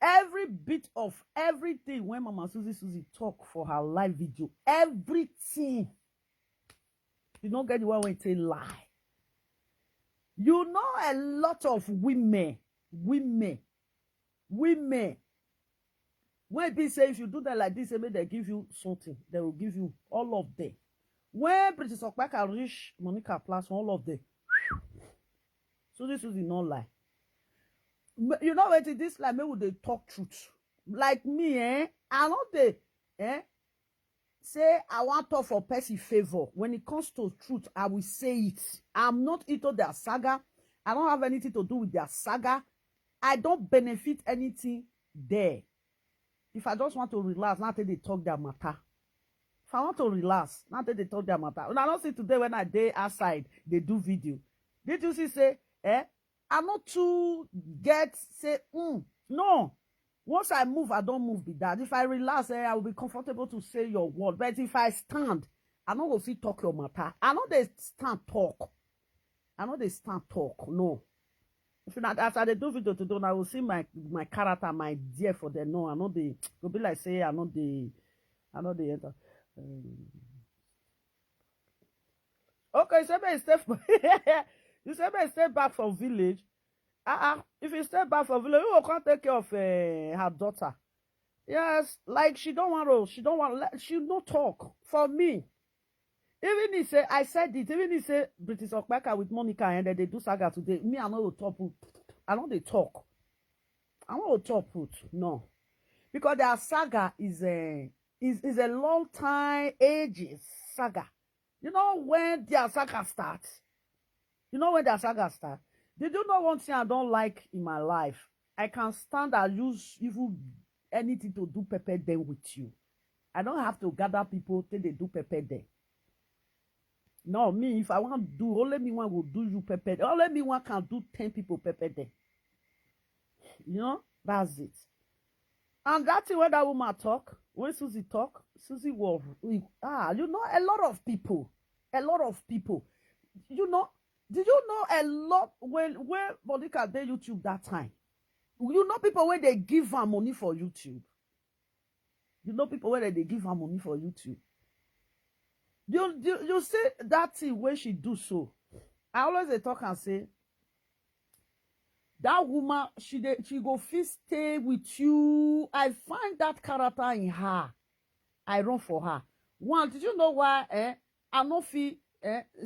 Every bit of everything when Mama Susie talk for her live video, everything. You don't get the one when it say lie. You know a lot of women. When they say if you do that like this, they give you something. They will give you all of them. When British Okpeka reach Monica platform, all of them. So this is not lie. You know what it is like? Maybe they talk truth. Like me, I know they say I want to talk for person favor. When it comes to truth, I will say it. I'm not into their saga. I don't have anything to do with their saga. I don't benefit anything there. If I just want to relax, not they talk their matter. If I want to relax, not they talk their matter. And I don't see today when I day outside, they do video. Did you see say, I'm not too say, no. Once I move, I don't move with that. If I relax, I will be comfortable to say your word. But if I stand, I don't go fit talk your matter. I know they stand talk. No. If not, after they do video today, I will see my character, my dear for them. No, I know they go be like say I know they enter. Okay, you say step back from village. If you step back from village, you can't take care of her daughter. Yes, like she not talk for me. Even he say, I said it, even he say British Okpeka with Monica and then they do saga today. Me, I know talk. I know they talk. I know talk put. No. Because their saga is a long time ages saga. You know when their saga starts? Did you know one thing I don't like in my life? I can stand and use even anything to do pepper them with you. I don't have to gather people till they do pepper them. No, me, if I want to do, only me one will do you pepper. Only me one can do 10 people pepper day. You know, that's it. And that's when that woman talk, when Susie talk, Susie will, you know, a lot of people. You know, did you know a lot when Monica did YouTube that time? You know people when they give her money for YouTube. You say that thing when she do so. I always talk and say that woman she go fit stay with you. I find that character in her. I run for her. One, did you know why? I no fit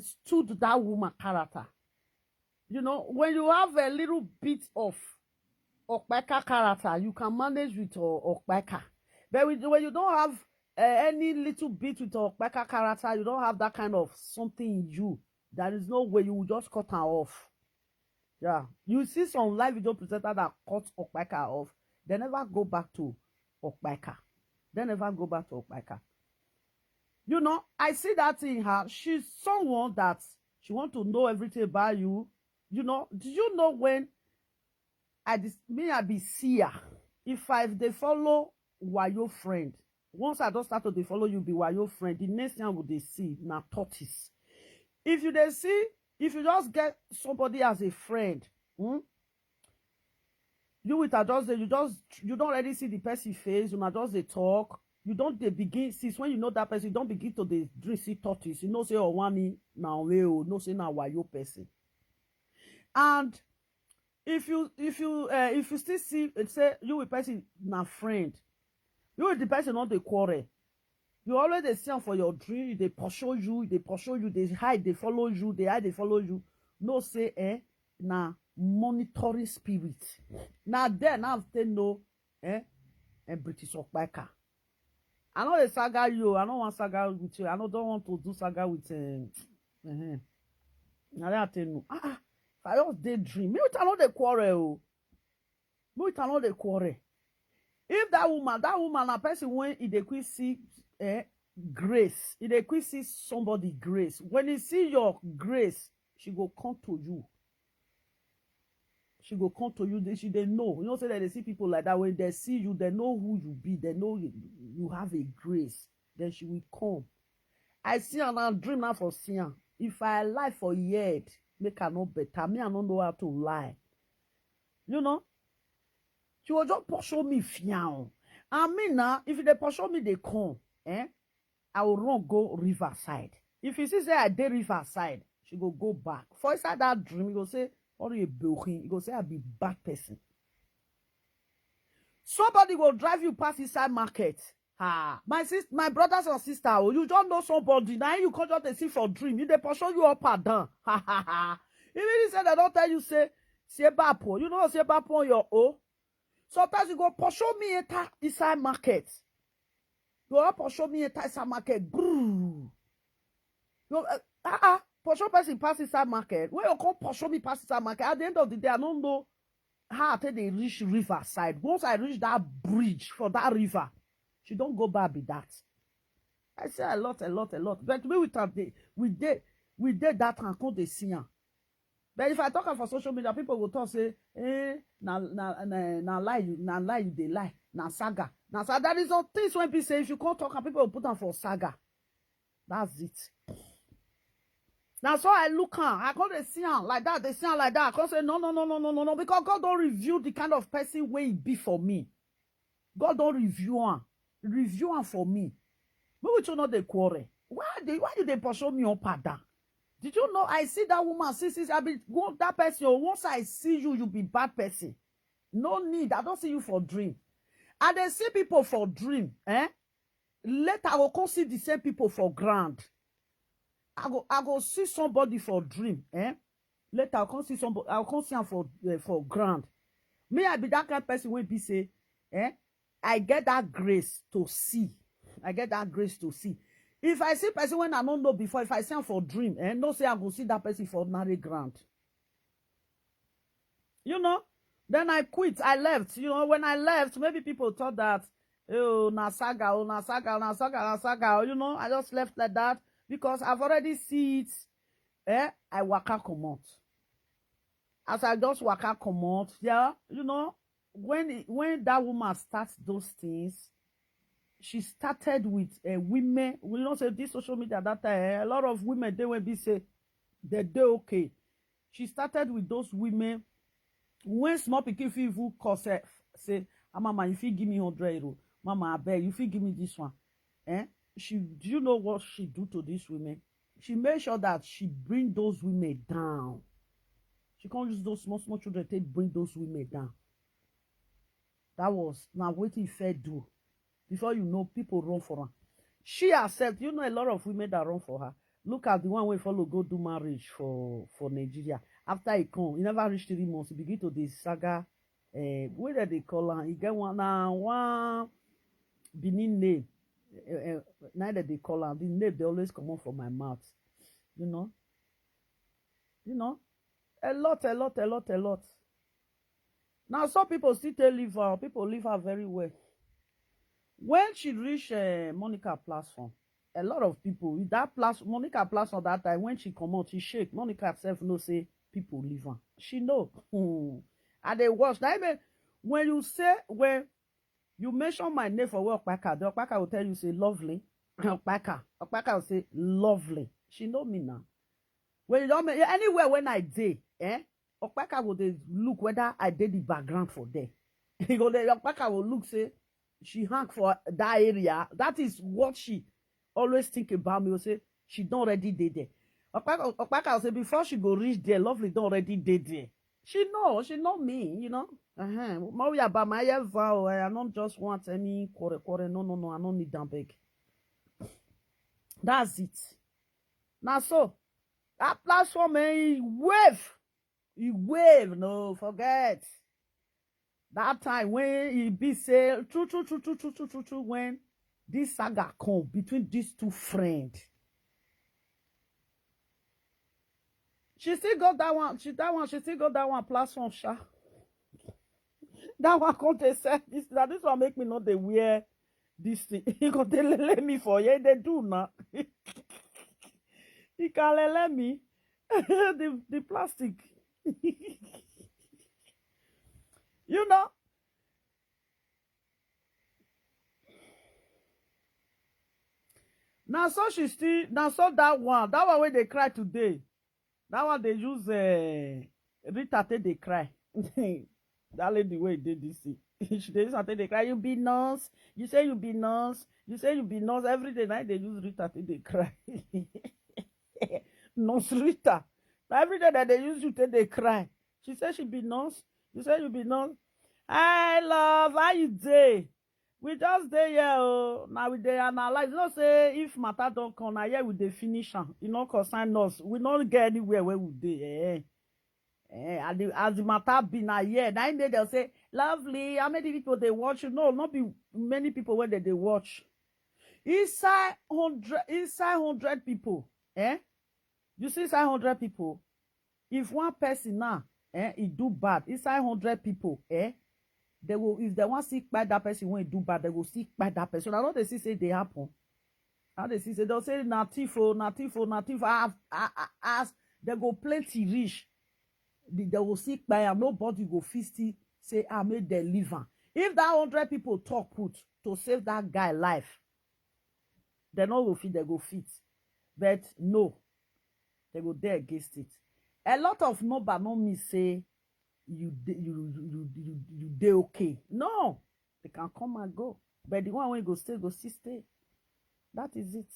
stood that woman character. You know, when you have a little bit of Okpeka character, you can manage with Okpeka. But when you don't have any little bit with Okpeka character, you don't have that kind of something in you. There is no way you will just cut her off. Yeah, you see some live video presenter that cut Okpeka off. They never go back to Okpeka. They never go back to Okpeka. You know, I see that in her. She's someone that she want to know everything about you. You know, did you know when I be seer? If they follow Wayo friend, once I don't start to follow you, be Wayo friend, the next thing would they see now tortoise. If you just get somebody as a friend, you with her you don't already see the person face, you just they talk. You don't they begin since when you know that person, you don't begin to the drink see tortoise. You know say Owani now no say na Wayo person. And if you still see say you with person na friend, you with the person not the quarrel. You always they see for your dream, they pursue you, they hide, they follow you, they hide, they follow you. No say na monitoring spirit. Now they know and British Okpeka. I know the saga you. I don't want saga with you. Don't want to do saga with now they tell you. If I just daydream, me with another quarrel. Me with another quarrel. If that woman, a person when they could see grace, if they could see somebody grace, when he see your grace, she go come to you. She go come to you. They know. You know, say that they see people like that. When they see you, they know who you be. They know you have a grace. Then she will come. I see her now, dream now for seeing. If I lie for years, make her know better. Me, I don't know how to lie. You know? She will just pursue me fian. And me now, if they pursue me, they come. I will run go riverside. If you see say I did riverside, she go back. For inside that dream, you go say, or you broken, you go say I be bad person. Somebody will drive you past inside market. My brothers and sisters, you don't know somebody. Now you can't just see for dream. You they pursue you up and down. Even if say they don't tell you say bapo, you know say bapo on your own. Sometimes you go pursue me inside market. You go pursue me inside market. Brrr. You pursue person pass inside market. When you come pursue me pass inside market, at the end of the day, I don't know how they reach riverside. Once I reach that bridge for that river, she don't go back with that. I say a lot. But we did that and come they see her. But if I talk for social media, people will talk say, na lie you they lie, na saga. Now so that is some things when people say if you can't talk and people will put on for saga. That's it. Now so I look her, I can't see her like that, they see her like that. I can't say no, because God don't review the kind of person where it be for me. God don't review her. Review her for me. But we should not the quarrel. Why do they pursue me up and down? Did you know I see that woman? See, I be that person. Once I see you, you be bad person. No need. I don't see you for dream. And they see people for dream. Later I will come see the same people for ground. I go see somebody for dream. Later I'll come see somebody. I'll come see him for ground. Me, I be that kind of person when be say, I get that grace to see. I get that grace to see. If I see person when I don't know before, if I see him for dream, no say I go see that person for ordinary ground. You know, then I quit. I left. You know, when I left, maybe people thought that, na saga. You know, I just left like that because I've already seen it. I waka comot. As I just waka comot, yeah, you know, when that woman starts those things, she started with women. We don't say this social media that time. A lot of women they will be say they okay. She started with those women. When small pikin fit even cause say, Mama, if you give me 100 €, Mama, I beg, if you give me this one, do you know what she do to these women? She made sure that she bring those women down. She can't use those small children to bring those women down. That was now what he said do. Before you know, people run for her. She herself, you know, a lot of women that run for her. Look at the one wey follow go do marriage for Nigeria. After he come, he never reach 3 months. He begin to the saga. Wey dem dey call am? He get one Benin name. Now that they call am, the name they always come out from my mouth. You know, a lot. Now some people still tell leave her. People leave her very well. When she reach Monica platform, a lot of people with that Monica platform that time when she come out, she shake. Monica herself know say people leave her. She know. And they watch. Now even when you mention my name for Okpaka, the Okpaka will tell you say lovely. Okpaka will say lovely. She know me now. When you don't anywhere when I dey, Okpaka will dey look whether I did the background for there. Okpaka will look say she hang for that area. That is what she always think about me. Will say she don't already dey there. Okpaka will say before she go reach there, lovely don't already dey there. She know me, you know. More about my vow. I don't just want any quarter. No. I don't need that beg. That's it. Now so that platform, he wave. No, forget. That time when he be say true, when this saga come between these two friends. She still got that one. She still got that one platform, sha. That one come to say this one make me not the wear this thing. He go they let me for yeah, they do now. He can let me the plastic. You know. Now so that one where they cry today. That one they use Rita they cry. That lady way did this thing. She use they cry. You be nurse. You say you be nurse. You say you be nurse. Every day night they use Rita they cry. Nurse Rita. Every day that they use you they cry. She said she be nurse. You say you be nurse. I love how you day. We just dey here. Oh, now we dey analyze. You know, say if matter don't come, now here we dey finish am. You know, concern us. We don't get anywhere where we dey. As the matter be now here, now they'll say, lovely. How many people they watch? No, not be many people when they watch. Inside 100 people. You see, inside 100 people. If one person now, he do bad. Inside 100 people, they will, if they want to seek by that person when he do bad, they will seek by that person. I know they see say they happen. How they see say they'll say native. As they go plenty rich, they will seek by and nobody go fisty say I made their liver. If that 100 people talk put to save that guy life, they no go fit, they go fit. But no, they go there against it. A lot of no but no me say you dey okay. No, they can come and go. But the one when go still stay. That is it.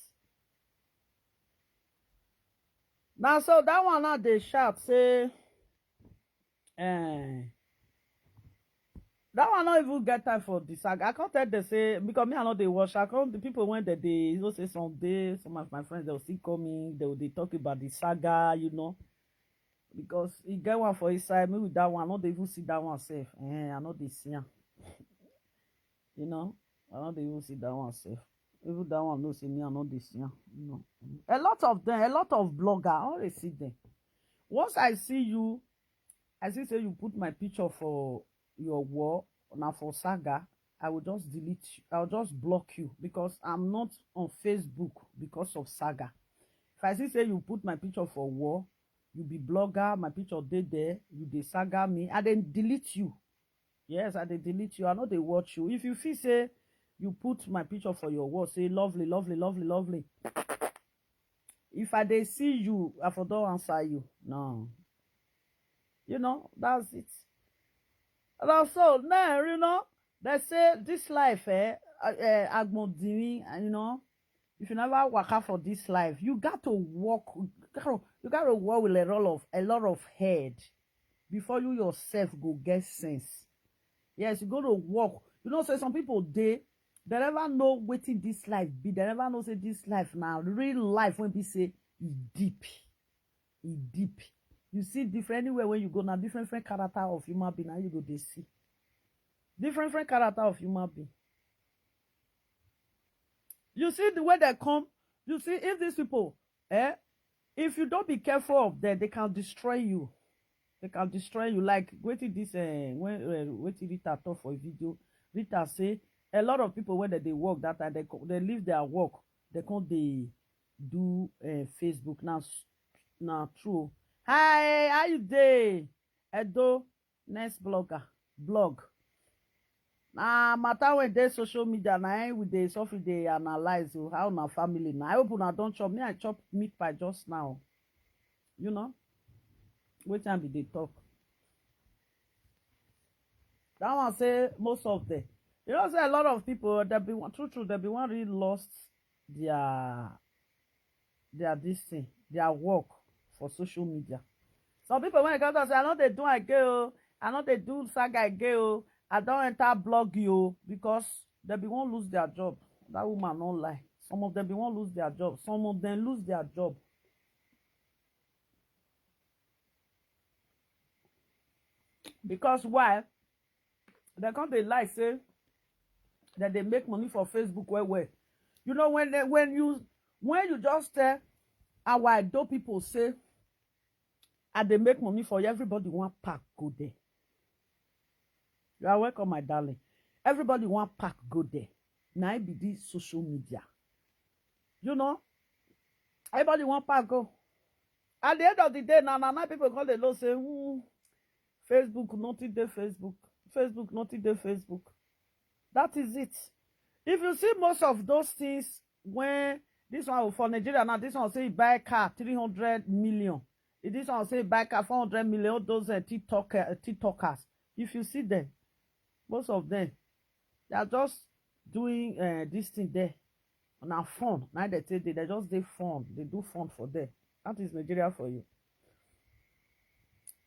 Now so that one now they shout say that one not even get time for this. I can't tell they say because me I know they watch. I can't the people when they you know say someday some of my friends they'll still coming, they talk about the saga, you know. Because he get one for his side, maybe that one, I know they even see that one safe. I know they see him. You know, I know they even see that one safe. Even that one no see me, I know they see him. You know, a lot of them, a lot of bloggers, I always see them. Once I see you, I see say you put my picture for your wall, now for saga, I will just delete you. I'll just block you because I'm not on Facebook because of saga. If I see say you put my picture for wall, you be blogger, my picture dey there, you dey saga me, I then delete you. Yes, I dey delete you. I know they watch you. If you feel say you put my picture for your wall, say lovely. If I dey see you, I for don't answer you. No. You know, that's it. And also, now, you know, they say this life, Agmodini, you know, if you never work out for this life, you got to walk. You got to work with a lot of head before you yourself go get sense. Yes, you go to work. You know, say some people they never know what this life be. They never know say this life now real life when we say e deep. E deep. You see different anywhere when you go now, different character of human being, now you go they see. Different character of human being. You see the way they come, you see if these people, if you don't be careful of them, they can destroy you. They can destroy you. Like waiting this when waiting Rita talk for a video. Rita say a lot of people when they work that time they leave their work, they come they do Facebook now true. Hi, how you dey? Edo next blog. Matter when dey social media na we dey suffer dey analyze how na family na. I hope una don chop. Me I chop meat pie just now. You know, wetin be dey talk. That one say most of them. You know, say a lot of people that be true they be one really lost their this thing, their work for social media. Some people when they come to say, I know they do again, I know they do saga again, I don't enter blog you because they be won't lose their job. That woman don't lie. Some of them be won't lose their job. Some of them lose their job. Because why? They come they lie say that they make money for Facebook well. You know when you just tell our do people say and they make money for you, everybody want pack go there. You are welcome, my darling. Everybody want pack go there. Now it be this social media. You know, everybody want pack go. At the end of the day, now people call the law say, Facebook, nothing there, Facebook. Facebook, nothing there, Facebook. That is it. If you see most of those things, when this one for Nigeria now, this one say buy car 300 million. This one say buy car 400 million. Those TikTokers. If you see them, most of them, they are just doing this thing there. Now fun. Now they say they just do fun. They do fun for them. That is Nigeria for you.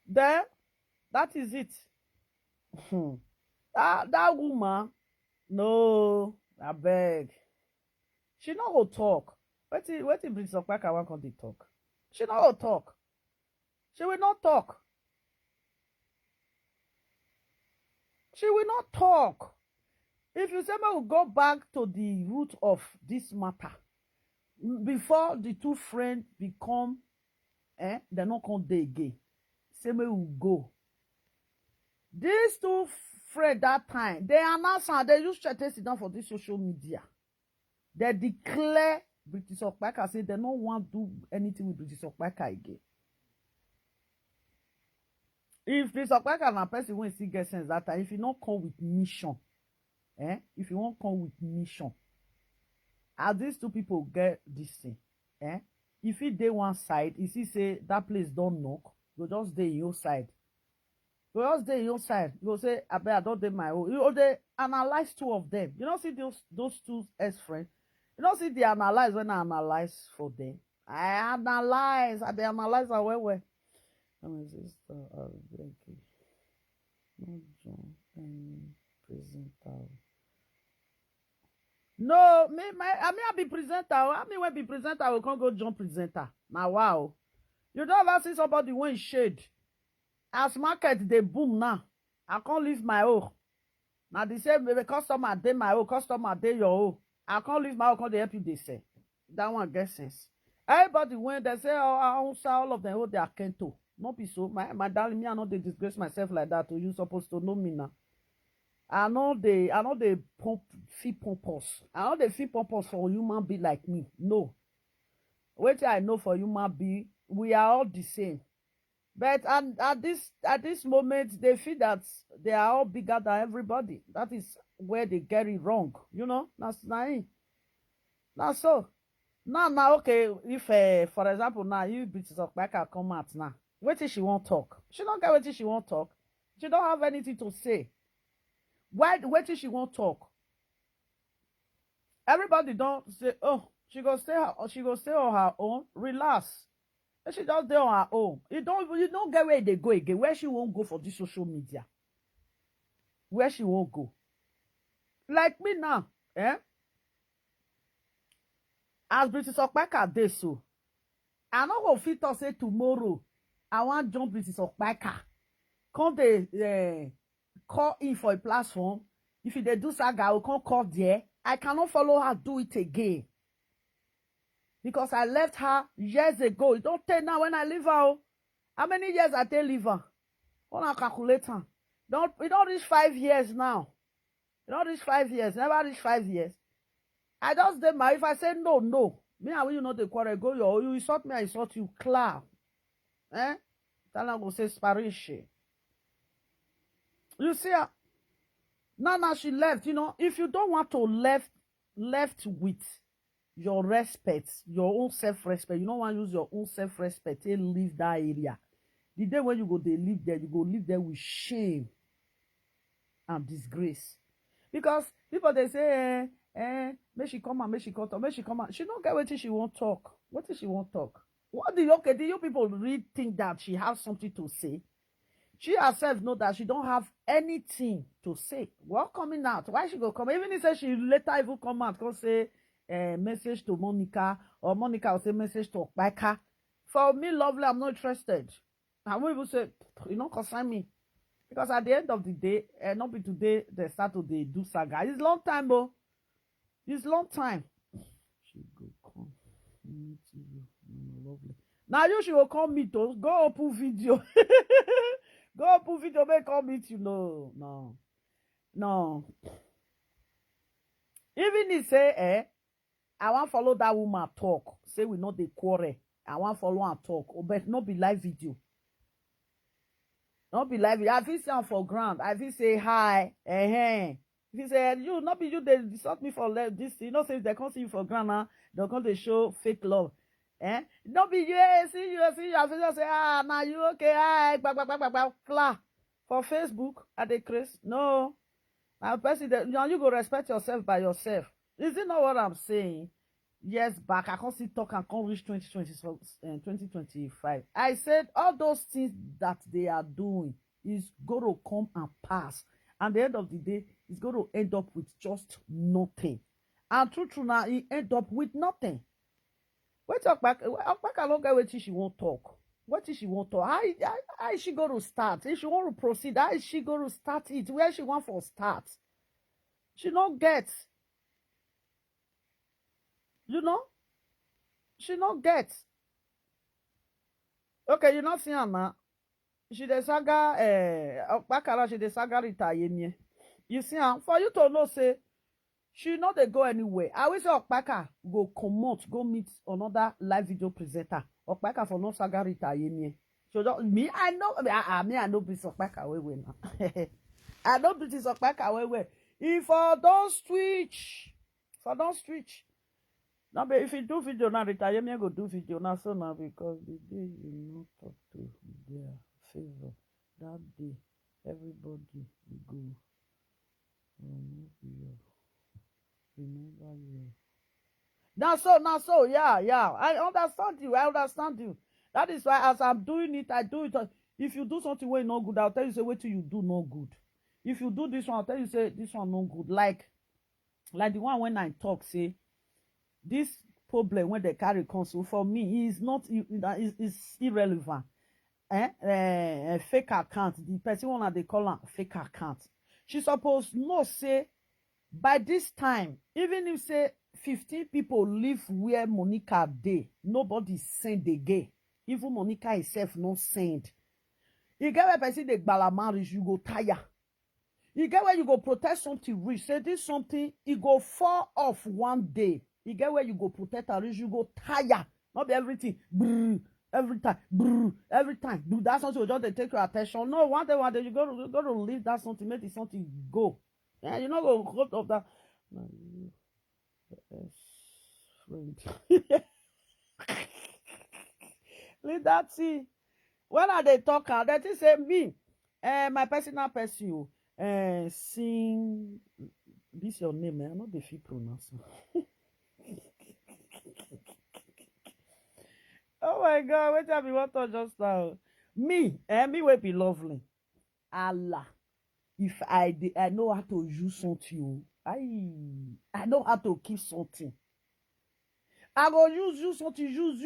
Then that is it. that woman, no, I beg. She not go talk. Wetin British Okpaka wan come dey talk? She not go talk. She will not talk. She will not talk. If you say we go back to the root of this matter, before the two friends become, they not come dey again. Say we will go. These two friends that time, they announce and they use to sit down for this social media. They declare British Okpaka say they don't want to do anything with British Okpaka again. If British Okpaka na person when still get sense that time, if you don't come with mission, if you won't come with mission, as these two people get this thing, if it dey one side, if he say that place don't knock, you just dey your side. You just dey your side. You go say, I bet I don't dey my own. You they analyze two of them. You don't see those two ex-friends. You don't see they analyze when I analyze for them. I analyze well. I mean, sister, no John presenter. No, I be presenter. I mean, when be presenter, we can't go John presenter. Now, wow. You don't ever see somebody when shade. As market they boom now. I can't leave my own. Now they say maybe customer day my own, customer day your own. I can't leave my own because they help you, they say. That one gets sense. Everybody when they say, oh, I won't say all of them hold their kento. Not be so. My darling, me, I know they disgrace myself like that. You supposed to know me now. I know they feel pompous. I know they feel pompous for human being like me. No. Wait till I know for human being, we are all the same. But at this moment, they feel that they are all bigger than everybody. That is where they get it wrong. You know, that's naive. That's so. Now, okay, if, for example, now you British Okpaka come out now, wait till she won't talk. She don't get wait till she won't talk. She don't have anything to say. Wait till she won't talk. Everybody don't say, oh, she go stay on her own. Relax. And she just there on her own. You don't get where they go again. Where she won't go for this social media. Where she won't go. Like me now, As British Okpaka dey so, I no go fit talk say tomorrow I wan jump with his okpaka. Come dey call in for a platform. If they do saga, I will come call there. I cannot follow her do it again. Because I left her years ago. It don't take now when I leave her. How many years I tell leave her? Wanna calculate her? We don't reach 5 years now. You don't reach 5 years. Never reach 5 years. I just did my if I say no, no. Me and you know the quarrel go you insult me, I insult you, clear. Eh? Tell go say sparish. You see her? Now she left. You know, if you don't want to left with your respect, your own self-respect, you don't want to use your own self-respect and leave that area. The day when you go they live there, you go live there with shame and disgrace. Because people they say, may she come and may she come and she don't get what she won't talk. What if she won't talk? What do you people really think that she has something to say? She herself know that she don't have anything to say. What coming out? Why she go come? Even if she later even come out, go say message to Monica, or Monica will say message to Okpaka. For me, lovely, I'm not interested. I won't even say, you don't concern me. Because at the end of the day, not be today, they start to do saga. It's long time, bro. It's long time. She go come meet you, lovely. Now you should go come meet us. Go open video. Go open video, make come meet you. No. Even if say, I want follow that woman talk. Say we not the quarrel. I want follow her talk. But not be live video. Not be live video. I feel say for ground. I feel say hi. If you say you, not be you, they insult me for this. You know, say they can't see you for ground now. They're going to show fake love. Don't be you, see you. I feel just say, now you okay, hi, clear. For Facebook, at the Chris. No. Now, person, you go respect yourself by yourself. Is it not what I'm saying? Years back, I can't see talk and can't reach 2025. I said all those things that they are doing is going to come and pass. And at the end of the day, it's going to end up with just nothing. And true now, it end up with nothing. Wait talk back. I don't get what she won't talk. What is she won't talk? How is she going to start? If she want to proceed, how is she going to start it? Where she want for start? She don't get. You know? She not get. Okay, you not see her now. She the saga Bakara, she the saga retire. You see her? For you to know, say, she not they go anywhere. I always say Okpaka go come out, go meet another live video presenter. Okpaka for no saga retire. So me, I know I know this Okpaka way now. I know this Okpaka way. If for don't switch. Now, but if you do video now, retire me, I go do video now, so now, because the day you not talk to their favor, that day, everybody will go. Remember you. Now, so, yeah. I understand you. That is why, as I'm doing it, I do it. If you do something where not good, I'll tell you, say, wait till you do no good. If you do this one, I'll tell you, say, this one no good. Like the one when I talk, say, this problem when they carry console for me is not is irrelevant. Fake account. The person one they call her fake account. She supposed know say by this time, even if say 15 people live where Monica dey, nobody send again. Even Monica herself no send. You get where person they gbala marriage, you go tire. You get where you go protect something rich. Say this something, it go fall off one day. You get where you go protect a rich, you go tire. Not be everything. Brrr, every time. Brrr, every time. Do that something will just take your attention. No, one day you go to leave that something, make it something go. Yeah, you're not going to hold up that. Friend. Leave that see. When are they talking? They just say me. My personal person. Sing this your name, I know the fee pronounce. Oh my God, wait till me what to just now. Me will be lovely. Allah. If I know how to use something, I know how to keep something. I go use something, use.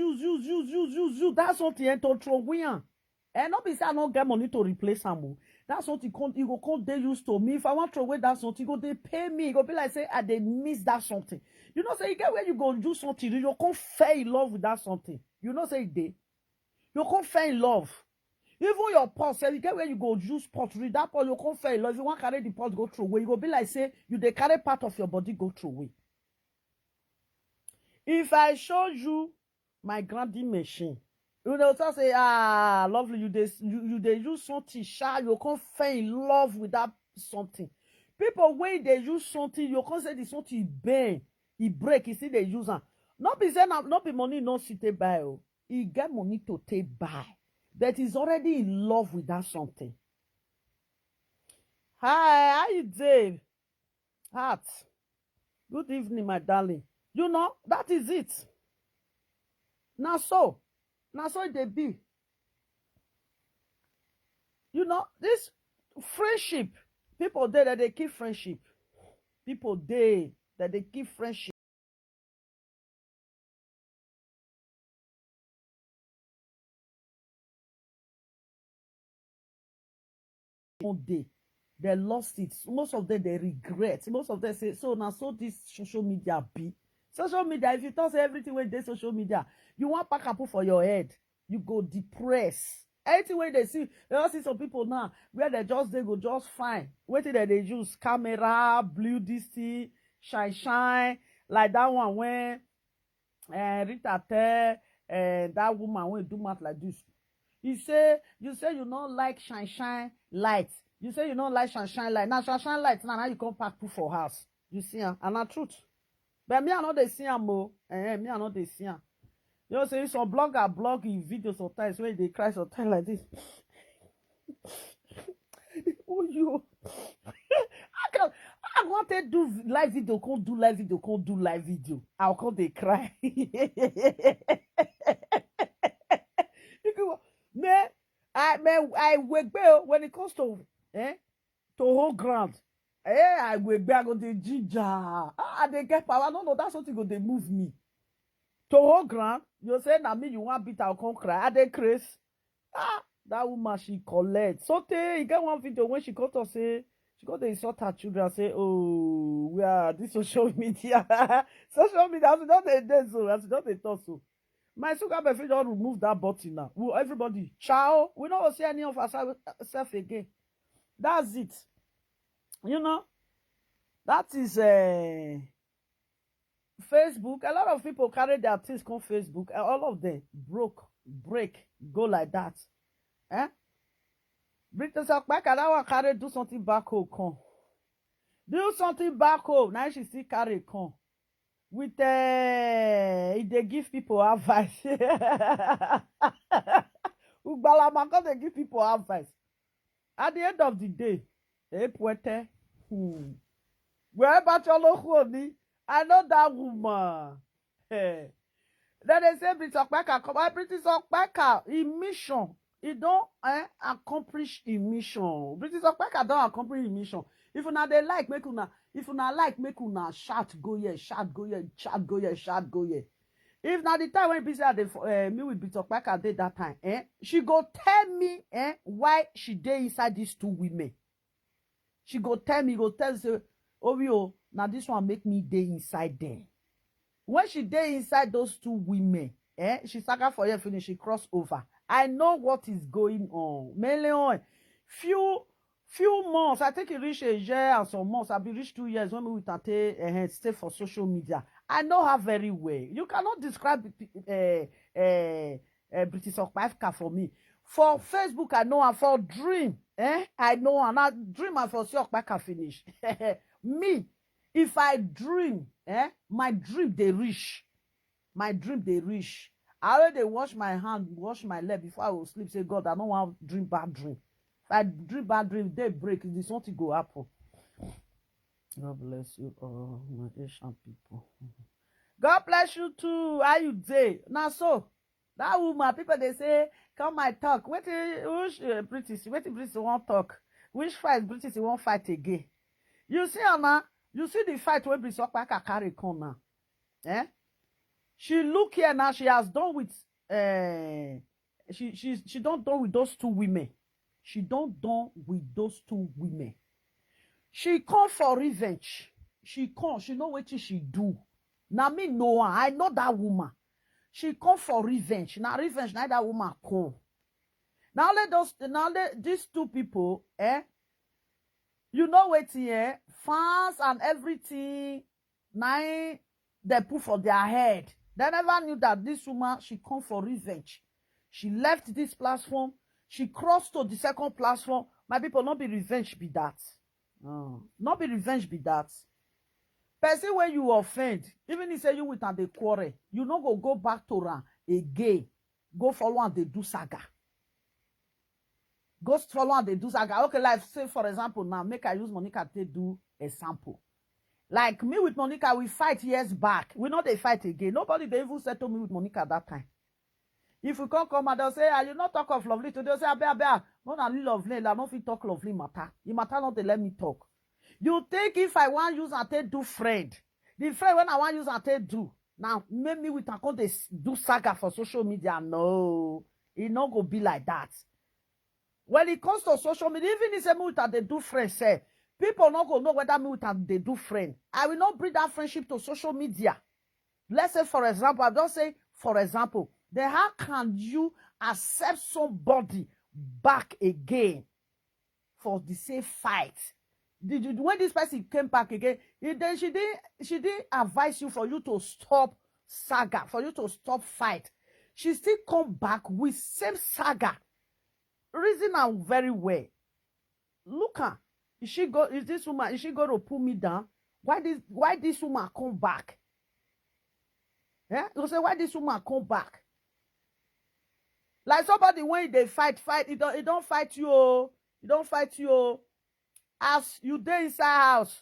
That's something and to throw away. And not be say I don't get money to replace am. That's something you go come they used to me. If I want to throw away that something, go they pay me. It go be like say I they miss that something. You know, say you get where you go do something, you come fall in love with that something. You know, say they. You come fall in love. Even your pot, say you get where you go use pot, read that pot, you come fall in love. If you want to carry the pot, go through away. You go be like say you they carry part of your body, go through away. If I show you my grinding machine, you know, just say, lovely, you they use something, you can't fall in love with that something. People, when they use something, you can't say the something bend, it break, you see they use them. Not be saying, not be money, not sit to buy. He get money to take buy. That is already in love with that something. Hi, how you doing? Heart. Good evening, my darling. You know, that is it. Now so they be. You know, this friendship, people there that they keep friendship. People there that they keep friendship. One day, they lost it. Most of them they regret. Most of them say, so now so this social media be. Social media, if you talk everything when they social media, you want pack and put for your head, you go depressed. Anything when they see some people now where they go just fine. Waiting that they use camera, blue DC, shine, like that one when Rita tell that woman when do math like this. You say you don't like shine light. You say you don't like shine light. Now shine light now you come pack put for house. You see, and na truth. But me I know they see am mo. Me I know they see am. You know, say some blogger blog in videos sometimes when they cry sometimes like this. Oh you. I want to do live video, can't do live video. I'll come they cry. Man, I wake bell when it comes to whole ground. I wake back on the ginger. They get power. No, that's something go they move me. To whole ground, you say na me you want beat I'll come cry. They crazy. That woman she collect. So you get one video when she got to say she got to insult her children and say, oh, we are this social media. Social media, as you don't they talk so. My sugar baby don't remove that button now. Will everybody ciao? We don't see any of ourselves again. That's it. You know, that is Facebook. A lot of people carry their things on Facebook, and all of them break, go like that. Britain talk back and I want carry do something back home. Come. Do something back home. Now she still carry come. With if they give people advice. Ugbalamanko they give people advice. At the end of the day, wherever you I know that woman. Then they say British Okpeka come. British Okpeka in mission. He don't accomplish a mission. British Okpeka don't accomplish a mission. If una they like make una shout go here, shout go here, shout go here, shout go here. If na the time when busy at the me with British Okpeka did that time, she go tell me why she dey inside these two women. She go tell me, say, oh, now this one make me dey inside there. When she dey inside those two women, she saga for her finish, she cross over. I know what is going on. Mainly on few months. I think it reached a year and some months. I've been reached 2 years when we stay for social media. I know her very well. You cannot describe British Okpeka for me. For Facebook, I know her. For Dream, I know her. Now Dream and for Okpeka finish. Me, if I dream, my dream they reach. My dream they reach. I already wash my hand, wash my leg before I will sleep. Say, God, I don't want to dream bad dream. If I dream bad dream, they break. This something go happen. God bless you all, my Asian people. God bless you too. How you day? Now so, that woman, people they say, come my talk. Which British won't talk? Which fight British won't fight again? You see, Anna, you see the fight when British Okpeka carry come now. She look here now, she has done with she don't done with those two women. She don't done with those two women. She come for revenge. She come, she know what she do. Now me know her. I know that woman. She come for revenge. Now revenge, now that woman come. Now let these two people, you know what here, fans and everything, now they put for their head. They never knew that this woman, she come for revenge. She left this platform. She crossed to the second platform. My people, not be revenge be that. Not be revenge be that. Person when you offend, even if say you with and they quarrel, you no go back to her again. Go follow and they do saga. Go follow and they do saga. Okay, like say for example now, make I use Monica to do a sample. Like me with Monica, we fight years back. We know they fight again. Nobody they even settle me with Monica that time. If we can't come and they'll say, you not talk of lovely today, they'll say, Abia, not only lovely, I don't feel talk lovely matter. You matter not to let me talk. You think if I want use and take do friend, the friend when I want use and take do, now make me with account they do saga for social media. No, it not go be like that. When it comes to social media, even if me with and they do friend, say people not go know whether me with and they do friend. I will not bring that friendship to social media. Let's say for example, I don't say for example. Then how can you accept somebody back again for the same fight? Did you when this person came back again? Then she didn't advise you for you to stop saga, for you to stop fight. She still come back with same saga. Reason am very well. Look her. Is she going to pull me down? Why this woman come back? Yeah? You say why this woman come back? Like somebody when they fight, it don't fight you. It don't fight you. As you dey inside house,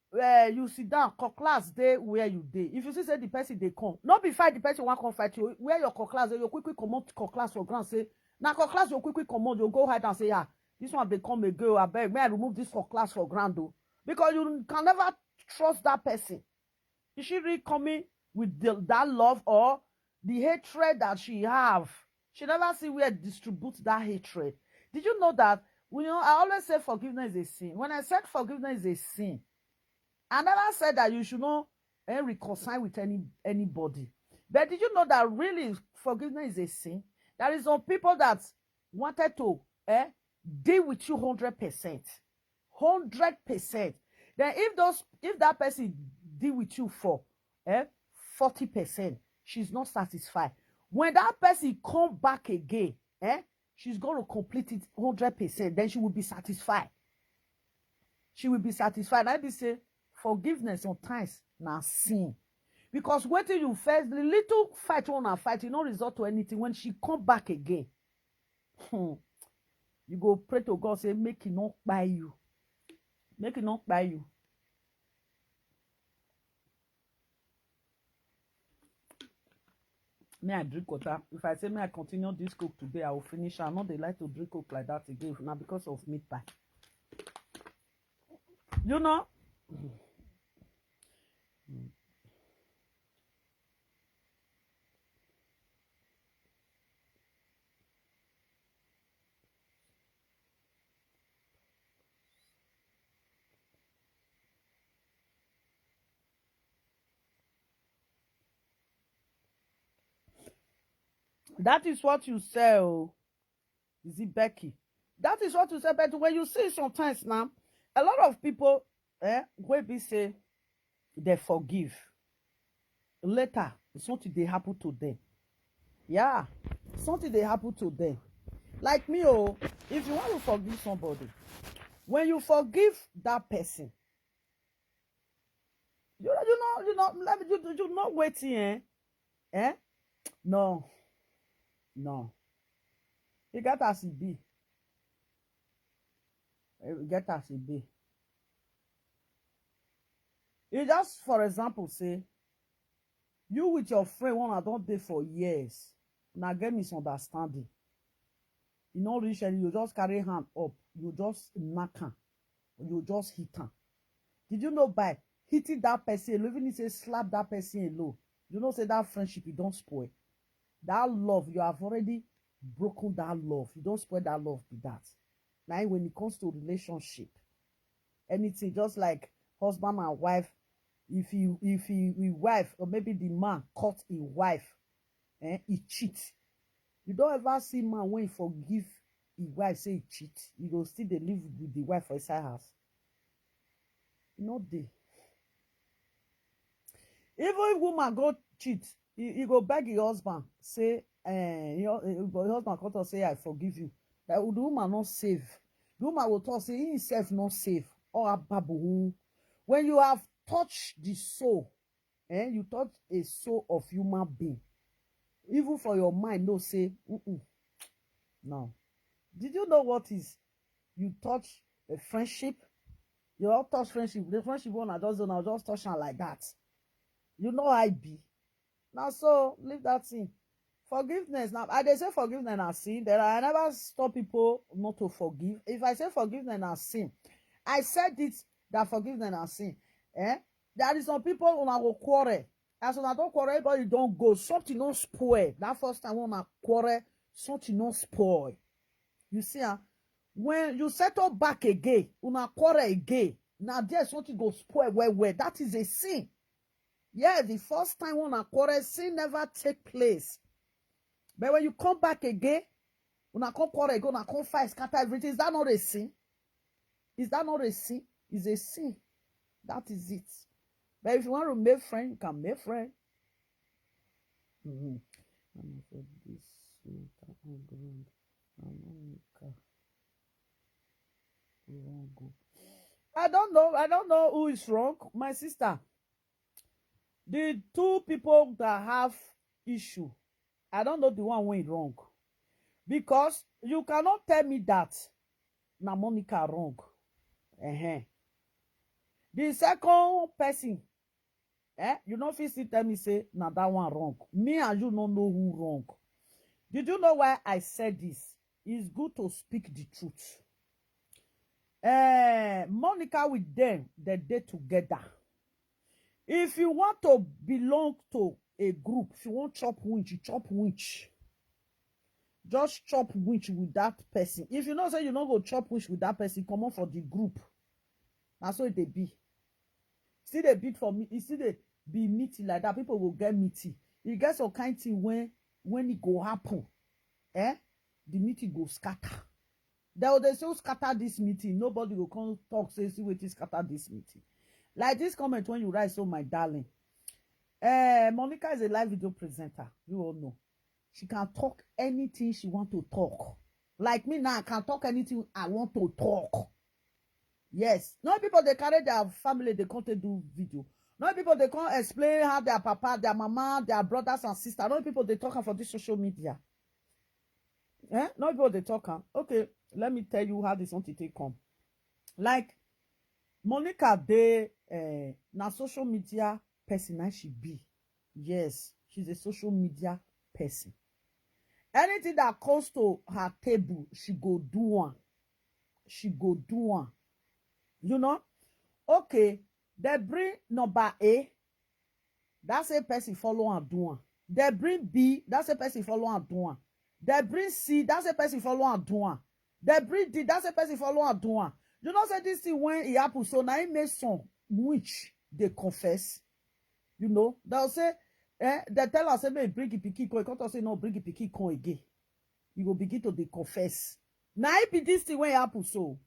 where you sit down, class day where you dey. If you see say the person they come, not be fight the person want come fight you. Where your class, you quickly come out class for ground. Say now class you quickly come out. You go hide and say this one become a girl. I beg, may I remove this for class for ground though, because you can never trust that person. Is she really coming with that love or the hatred that she have? She never see where it distributes that hatred. Did you know that? You know, I always say forgiveness is a sin. When I said forgiveness is a sin, I never said that you should not reconcile with anybody. But did you know that really forgiveness is a sin? There is some people that wanted to deal with you 100%. 100%. Then if that person deal with you for 40%, she's not satisfied. When that person come back again, she's going to complete it 100%. Then she will be satisfied. She will be satisfied. I be say forgiveness sometimes na sin, because waiting you first, the little fight you wanna fight, you no result to anything. When she come back again, you go pray to God, say make it not buy you, make it not buy you. May I drink water? If I say may I continue this cook today, I will finish. I know they like to drink cook like that again now because of meat pie. You know? That is what you say, oh. Is it Becky? That is what you say, but when you see sometimes now, a lot of people will be say they forgive. Later, something they happen to them. Yeah, something they happen to them. Like me, oh, if you want to forgive somebody, when you forgive that person, you not waiting, No. You get as it be. You get as it be. You just, for example, say, you with your friend one I don't date for years. Now get misunderstanding. You know, recently you just carry hand up, you just knock her, you just hit her. Did you know by hitting that person, even if you say slap that person alone, You know, say that friendship, you don't spoil. That love, you have already broken that love. You don't spoil that love with that. Now, when it comes to relationship, anything, just like husband and wife, if you wife, or maybe the man caught a wife, he cheat. You don't ever see man when he forgive his wife, say he cheat, he go still dey live with the wife for inside house. No dey. Even if woman go cheat, he go beg his husband, say, your husband come talk say, I forgive you. That the woman not save. The woman will talk say, he himself not save. Or babu. When you have touched the soul, you touch a soul of human being, even for your mind, no say, no. Did you know what is you touch a friendship? You all touch friendship. The friendship one I just touch her like that. You know I be. Now so leave that thing. Forgiveness. Now I dey say forgiveness and sin. I never stop people not to forgive. If I say forgiveness and sin, I said it that forgiveness and sin. There is some people who go quarrel. As when I don't quarrel, everybody don't go. Something not spoil. That first time when I quarrel, something not spoil. You see, when you settle back again, una quarrel again, now there's something go spoil where. That is a sin. Yeah, the first time when una quarrel, sin never take place. But when you come back again, una come quarrel again, una come fight, scatter everything, is that not a sin? Is that not a sin? It's a sin. That is it. But if you want to make friend, you can make friend. I don't know who is wrong. My sister, the two people that have issue, I don't know the one who is wrong. Because you cannot tell me that na Monica wrong. The second person, you know, if you tell me say na that one wrong. Me and you don't know who wrong. Did you know why I said this? It's good to speak the truth. Monica with them, they together. If you want to belong to a group, if you want chop winch, you chop winch. Just chop winch with that person. If you know say you don't go chop winch with that person, come on for the group. That's what they be. See they beat for me. You see they be meeting like that. People will get meeting. You get some kind of thing when it go happen, the meeting go scatter. They say scatter this meeting. Nobody will come talk, say, see what is scatter this meeting. Like this comment when you write, so my darling. Monica is a live video presenter. You all know. She can talk anything she want to talk. Like me now, I can talk anything I want to talk. Yes. No people, they carry their family, they come to do video. No people, they can't explain how their papa, their mama, their brothers and sisters. No people, they talk for this social media. No people, they talk. Okay, let me tell you how this want to take come. Like, Monica, they, na social media person as she be. Yes, she's a social media person. Anything that comes to her table, she go do one. She go do one. You know? Okay, they bring number A. That's a person follow and do one. They bring B. That's a person follow and do one. They bring C. That's a person follow and do one. They bring D. That's a person follow and do one. You know, say this thing when it happens, so now it makes some which they confess. You know, they'll say, they tell us, say, bring it piki coin. Can't say, no, bring it piki coin again. You will begin to confess. Now it be this thing when it happens, so.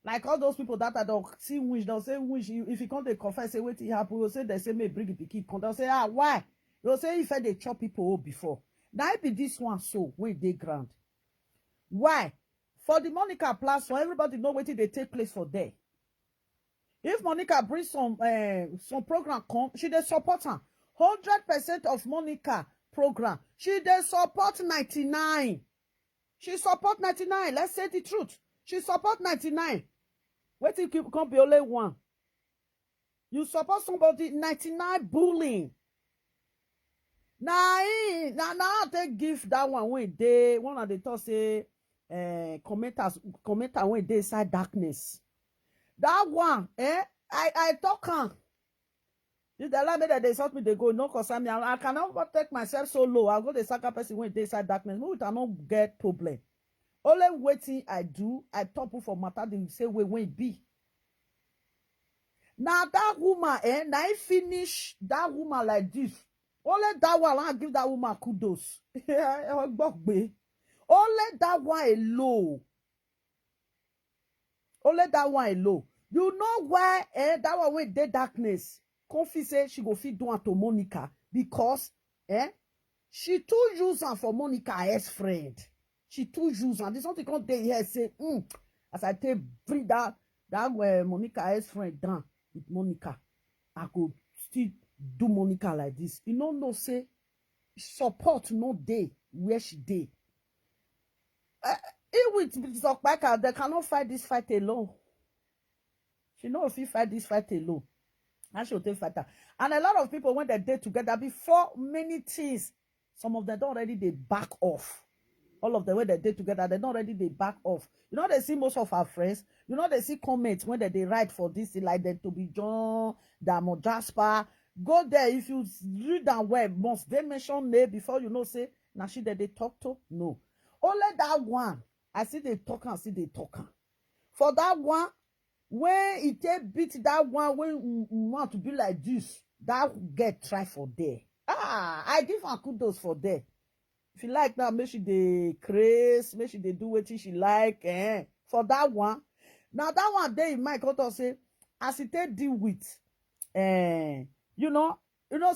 Like all those people that I don't see which, they'll say, which, if you can't confess, say, wait, it happen, you'll say, they say, may bring it piki coin. They'll say, why? They'll say, if they chop people before. Now it be this one, so, wait, they grant. Why? For the Monica platform, everybody know what they take place for there. If Monica brings some program come, she dey support her. 100% of Monica program, she dey support 99. She support 99. Let's say the truth. She support 99. Wait till you can't be only one. You support somebody 99 bullying. Now they give that one when they one of the talk say commenter when they inside darkness. That one, I talk on. If they allow me that they insult me, they go, no concern me. I cannot take myself so low. I'll go the second person when they inside darkness. No, we cannot get problem. Only waiting I do, I talk for matter, they say, wait, it be. Now that woman, now I finish that woman like this. Only that one, I give that woman kudos. Only that one alone. Only that one alone. You know why that one with the darkness? Kofi say she go fit do it to Monica because she too use her for Monica as friend. She too use her. There's something come there here say, as I take bring that Monica as friend down with Monica, I could still do Monica like this. You know say support no day where she day. It with Zokbaka, they cannot fight this fight alone. She know if you fight this fight alone. And she'll take fighter. And a lot of people, when they date together, before many things, some of them don't already they back off. All of them, when they date together, they don't already they back off. You know, they see most of our friends, you know, they see comments when they write for this, like them to be John, Damo Jasper. Go there. If you read that web, must they mention name before you know, say, now she that they talk to? No. Only that one. I see they talk and see they talk. For that one, when it beat that one, when you want to be like this, that get try for there. I give her kudos for there. If you like that, make sure they craze, make sure they do what she like. For that one, now that one day, Mike Otto say, as it deal with, you know,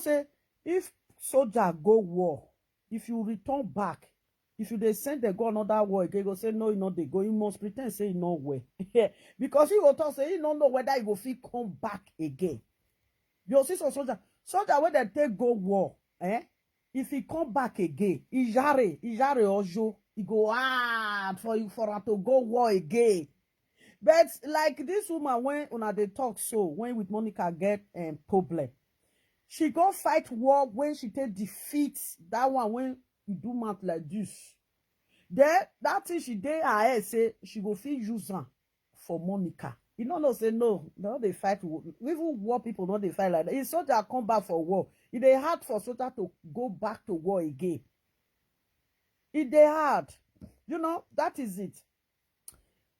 say if soldier go war, if you return back. If they send they go another war again, go say no, you know they go. You must pretend say you know where. Because he will talk say you don't know whether he will feel come back again. You see some soldier when they take go war, if he come back again, he jare ojo, he go for her to go war again. But like this woman when they talk so when with Monica get problem, she go fight war when she take defeat that one when. You do math like this. Then that thing she did her head say she go feel use her for Monica. You know say no they fight. Even war people don't they fight like that. It's soldier come back for war. It they hard for soldier to go back to war again. It they hard. You know, that is it.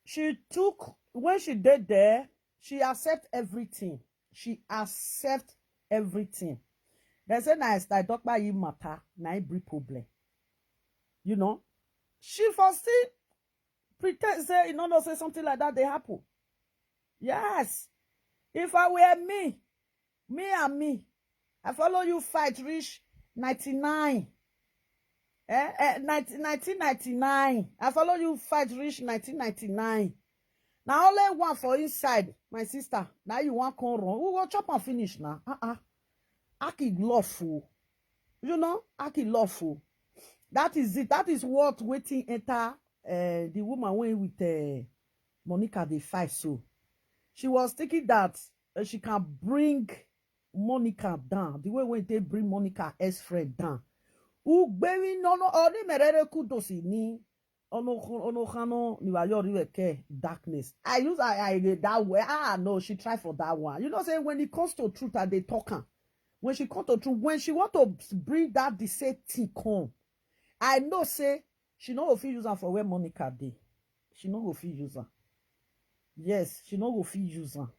She took when she did there, she accept everything. She accept everything. They say na I talk about you matter, na I bring problem. You know, she for still pretend say you know say something like that they happen. Yes, if I were me, I follow you fight reach 99. 1999. I follow you fight reach 1999. Now only one for inside, my sister. Now you want come run. We go chop and finish now. Aki lawful. You know, Aki lawful. That is it. That is what waiting enter the woman went with Monica they fight so. She was thinking that she can bring Monica down. The way when they bring Monica as friend down. Ugbewi no oni merere kudosi ni ono kano ni wa yori weke darkness. I use I that way. No, she try for that one. You know say when it comes to truth they talk. When she come to truth, when she want to bring that the same thing come. I know say she no go fit use her for where Monica dey. She no go fit use her. Yes, she no go fit use her.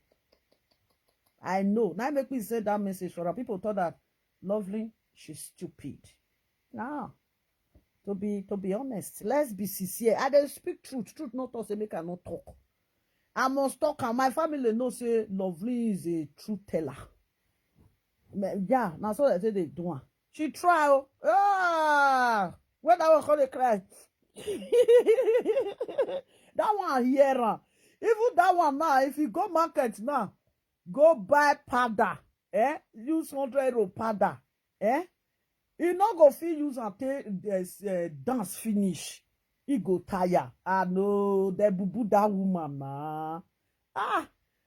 I know. Now make me say that message for her. People thought that Lovely, she's stupid. Now, to be honest, let's be sincere. I dey speak truth. Truth not to say make I not talk. I must talk and my family know say Lovely is a truth teller. Yeah, now so they say they do one. She try. When I was gonna cry. That one here. Even that one now, if you go market now, go buy powder. Use 100 euro powder. You not go feel use and take dance finish. He go tire. No, they boo that woman, man.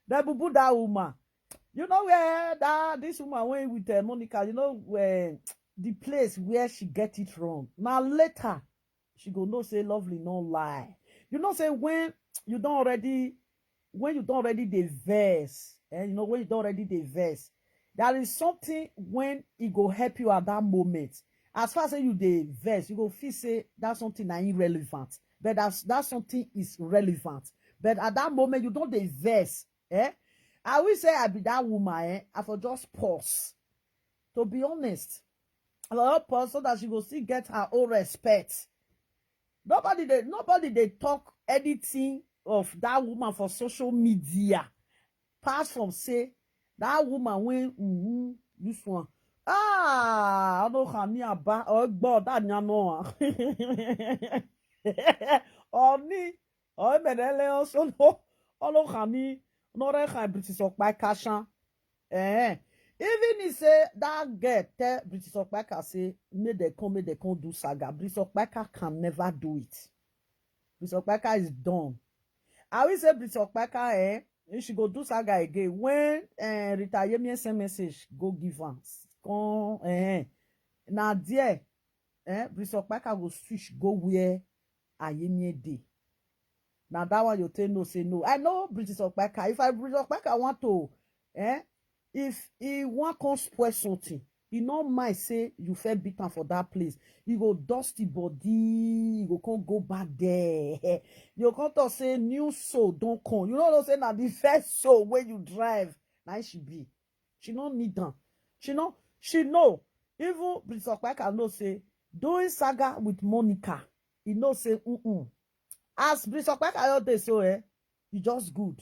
They boo that woman. You know where this woman went with Monica, you know where the place where she get it wrong. Now later, she go no say Lovely no lie. You know say when you don't already the verse, you know when you don't already the verse, There is something when it go help you at that moment. As far as you dey vex, you go feel say that something na irrelevant. But that something is relevant. But at that moment, you don't dey vex. I will say I be that woman, I for just pause. To be honest, I for just pause so that she go still get her own respect. Nobody they talk anything of that woman for social media. Pass from say that woman when this one. I don't have near ba or god that no. Oni o menele also no. Olo khani no re khan British okpa kashan. Even he say that girl tell British Okpaka say make they come do saga. British Okpaka can never do it. British Okpaka is done. I will say British Okpaka she go do saga again when Rita Yemi send message go give am. Come na there British Okpaka go switch go where Ayemi dey. Now that one you tell no say no. I know British Okpaka. If I British Okpaka want to if he want come spoil something, he no mind say you feel beaten for that place. You go dusty body, you go come go back there. You come to say new soul don't come. You know say now the first soul when you drive, now she be. She don't need them. She know. Even British Okpaka know say doing saga with Monica. He know say As British Okpaka all day so you just good.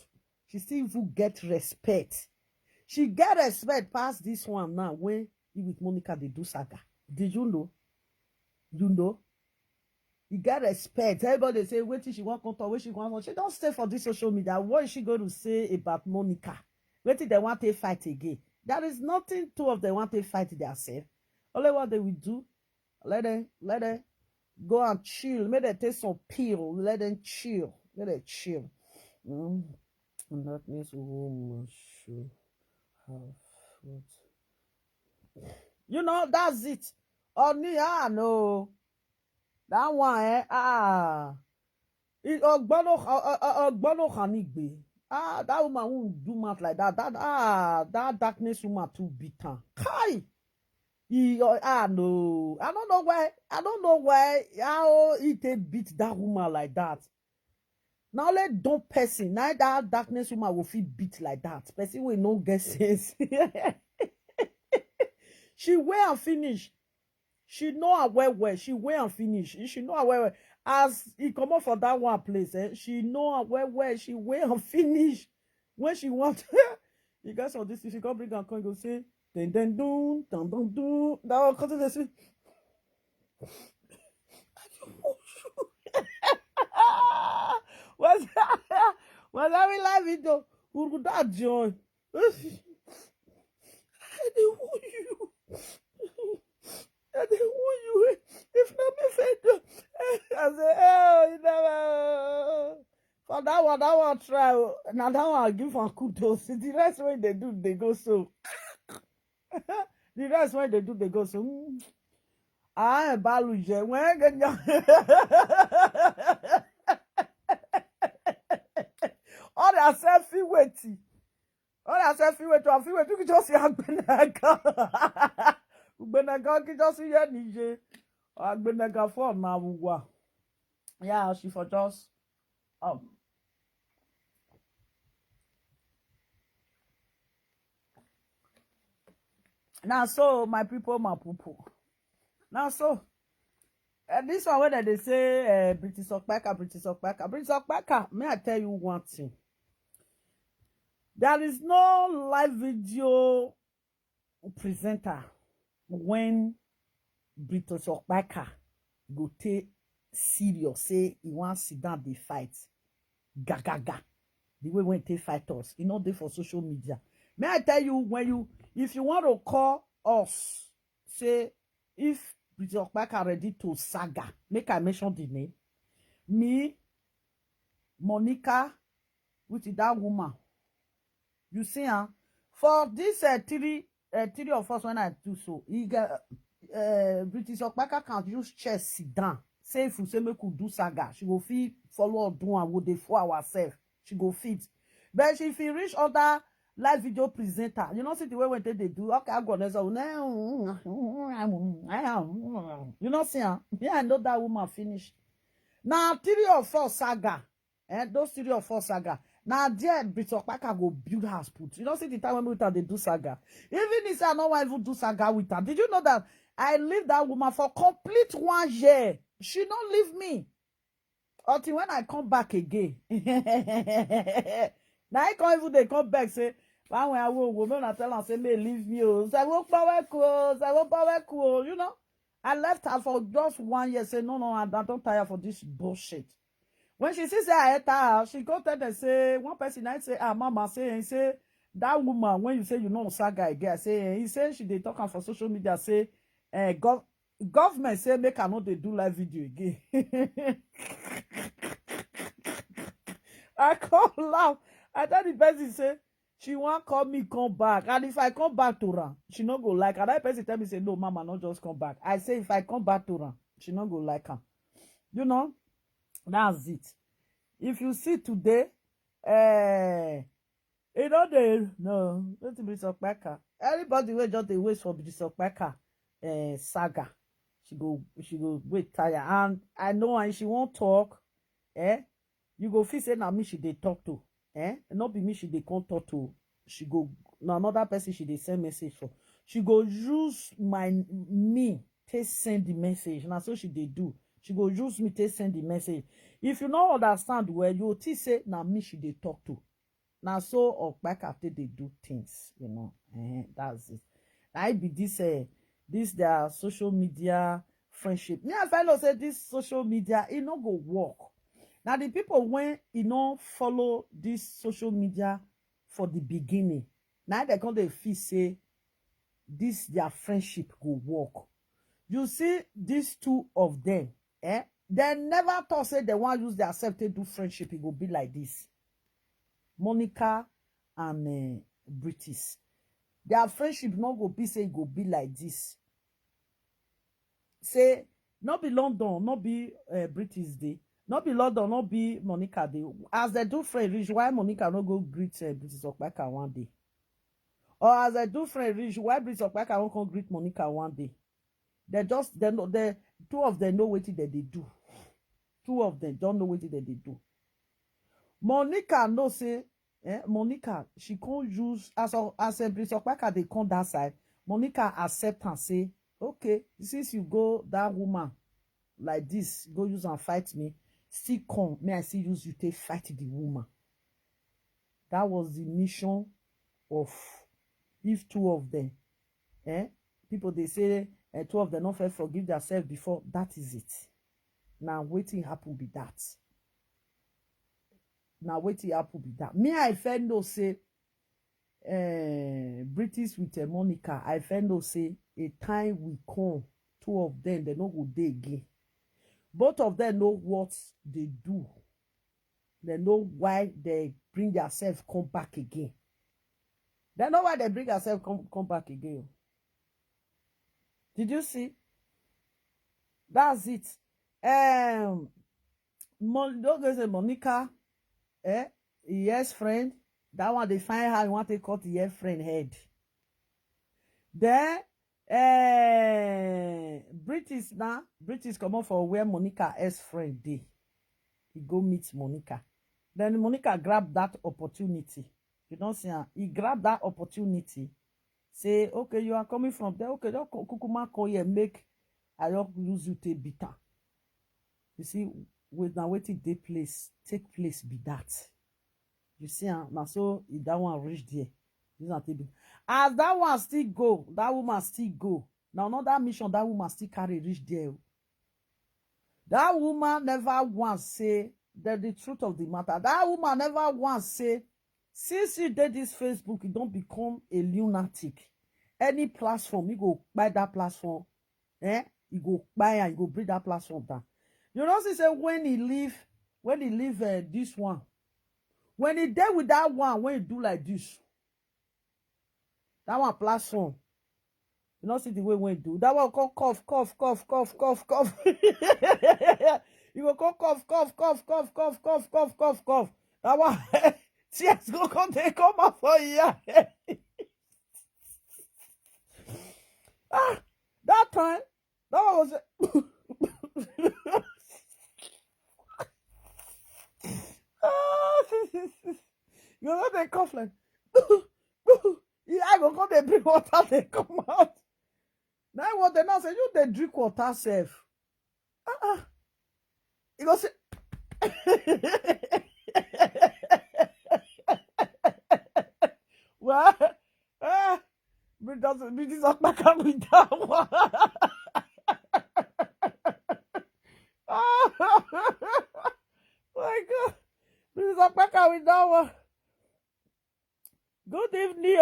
She still even get respect. She get respect past this one now when he with Monica they do saga. Did you know? You know? You get respect. Everybody say, wait till she want to where she want. She don't stay for this social media. What is she going to say about Monica? Wait till they want to fight again. There is nothing two of them want to fight themselves. Only what they will do, let them go and chill. Make them take some pill. Let them chill. Let them chill. And that means woman should have what? You know, that's it. Only no. That one, Ogbono Hanigbe. That woman won't do much like that. That darkness woman too bitter. Kai! No. I don't know why how he take beat that woman like that. Now let don't person. Now that darkness woman will feel beat like that. Person will not get sense. She wear and finish. She know her well. She wear and finish. She know her well. As he come up for that one place, she know her well. She wear and finish. When she want, you guys on this, if you come bring and come, go say, then do. That one come to the say, was that we live video? Who would that join? I didn't want you. I didn't want you. If not me fed, I say, oh, you never. For that one try. Now that one I give for kudos. The rest when they do, they go so. The rest when they do, they go so. I am baluje. When get all that selfie waiting. All that selfie waiting. You can just see Agbenaga. Agbenaga can just see your nije. Agbenaga for now. Yeah, she for just now so my people, my poo. Now so this one whether they say British Okpaka, may I tell you one thing? There is no live video presenter when British Okpaka go take serious, say he want to sit down, they fight. Gaga. The way when they fight us, you know, they for social media. May I tell you, if you want to call us, say, if British Okpaka ready to saga, make I mention the name. Me, Monica, which is that woman. You see, for this three of us when I do so, he get British Okpaka can't use chest sit down. Say if you say me could do saga, she go fit follow up do and would they for ourselves. She go fit. But if you reach other live video presenter. You know, see the way they do. Okay, I go there. So, you know, see, yeah, I know that woman finished. Now, 3 or 4 saga, those 3 or 4 saga. Now, there, Britokpaka go build house put. You know, see the time when we they do saga. Even if I don't even do saga with her. Did you know that I leave that woman for complete 1 year? She don't leave me until when I come back again. Now I can't even they come back say, when I will woman I tell her say, may leave me. I will power close. I will power cool. You know, I left her for just 1 year. Say, no, I don't tire for this bullshit. When she sees I hate her, she go tell them say, one person I say, mama say, that woman, when you say you know saga again, I say, he say she they talking for social media, say, government say make her not they do live video again. I can't laugh. I tell the person say she won't call me come back, and if I come back to her, she not go like her. That person tell me say no, mama, not just come back. I say if I come back to her, she not go like her. You know, that's it. If you see today, you know they no, let me talk back. Everybody will just wait for the Sokpeka saga. She go wait tired, and I know, and she won't talk. You go feel say na me she dey talk to. Not be me she dey come talk to. She go na another person she dey send message for. She go use me to send the message. Na so she dey do. She go use me to send the message. If you no understand well, you will say na me she dey talk to. Now so or back after they do things, you know. That's it. I be this their social media friendship. Me I find out say this social media it no go work. Now the people when you know follow this social media for the beginning, now they come they feel say this their friendship go work. You see these 2 of them, they never thought say they want to use their self to do friendship. It will be like this. Monica and British. Their friendship not go be say it go be like this. Say not be London, not be British Day, not be London, not be Monica Day. As they do friend reach, why Monica not go greet British Okpaka one day? Or as they do friend reach, why British Okpaka won't come greet Monica one day? They know the 2 of them know what that they do. 2 of them don't know what that they do. Monica no say, Monica, she can't use as British Okpaka they come that side. Monica accept and say, okay, since you go that woman like this, go use and fight me, still come, may I see use you to fight the woman. That was the mission of if 2 of them, people they say 2 of them not forgive themselves before, that is it. Now waiting happen be that. Now waiting happen be that. Me I find no say British with Monica, I find no say a time will come, 2 of them they no go dey again. Both of them know what they do. They know why they bring themselves come back again. They know why they bring themselves come back again. Did you see? That's it. Don't go say Monica, yes friend. That one they find how you want to cut the friend head. Then British come up for where Monica friend dey. He go meet Monica. Then Monica grab that opportunity. You don't see her. He grab that opportunity. Say, okay, you are coming from there. Okay, just kukuma call here, make I don't use you to beat her. You see, with now waiting take place be that. You see, now so if that one reach there. As that one still go, that woman still go. Now another mission, that woman still carry reach there. That woman never once say that the truth of the matter. That woman never once say, since you did this Facebook, you don't become a lunatic. Any platform, you go buy that platform. You go buy and you go bring that platform down. You know, she said when he leave this one, when he dealt with that one, when he do like this, that one platform, you know, see the way when he do that one, come cough. You go come cough. That one, Tears go come, they come out for you. That time, that was you know they cough like yeah, I go come they bring water, they come out. Now what they now say, you they drink water safe. You go say well, but this is back up with that one. My God, this is back up with that one. Good evening,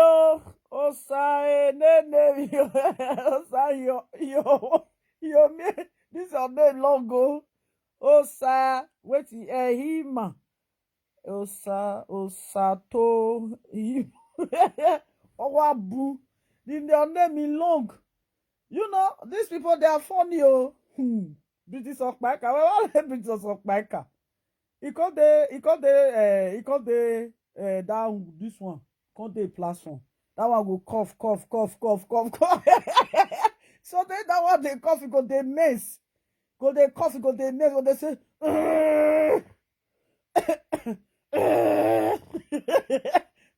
Osai, nene, Osai, yo, me. This is your name logo. Osa, wait, him. Osato, him. Owabu. Their name is long. You know, these people, they are funny, oh. British Okpaka. Well, British Okpaka. He called the down this one. Called the platform. That one go cough. So then that one they cough, because they mess. Go they cough, because they mess, when they say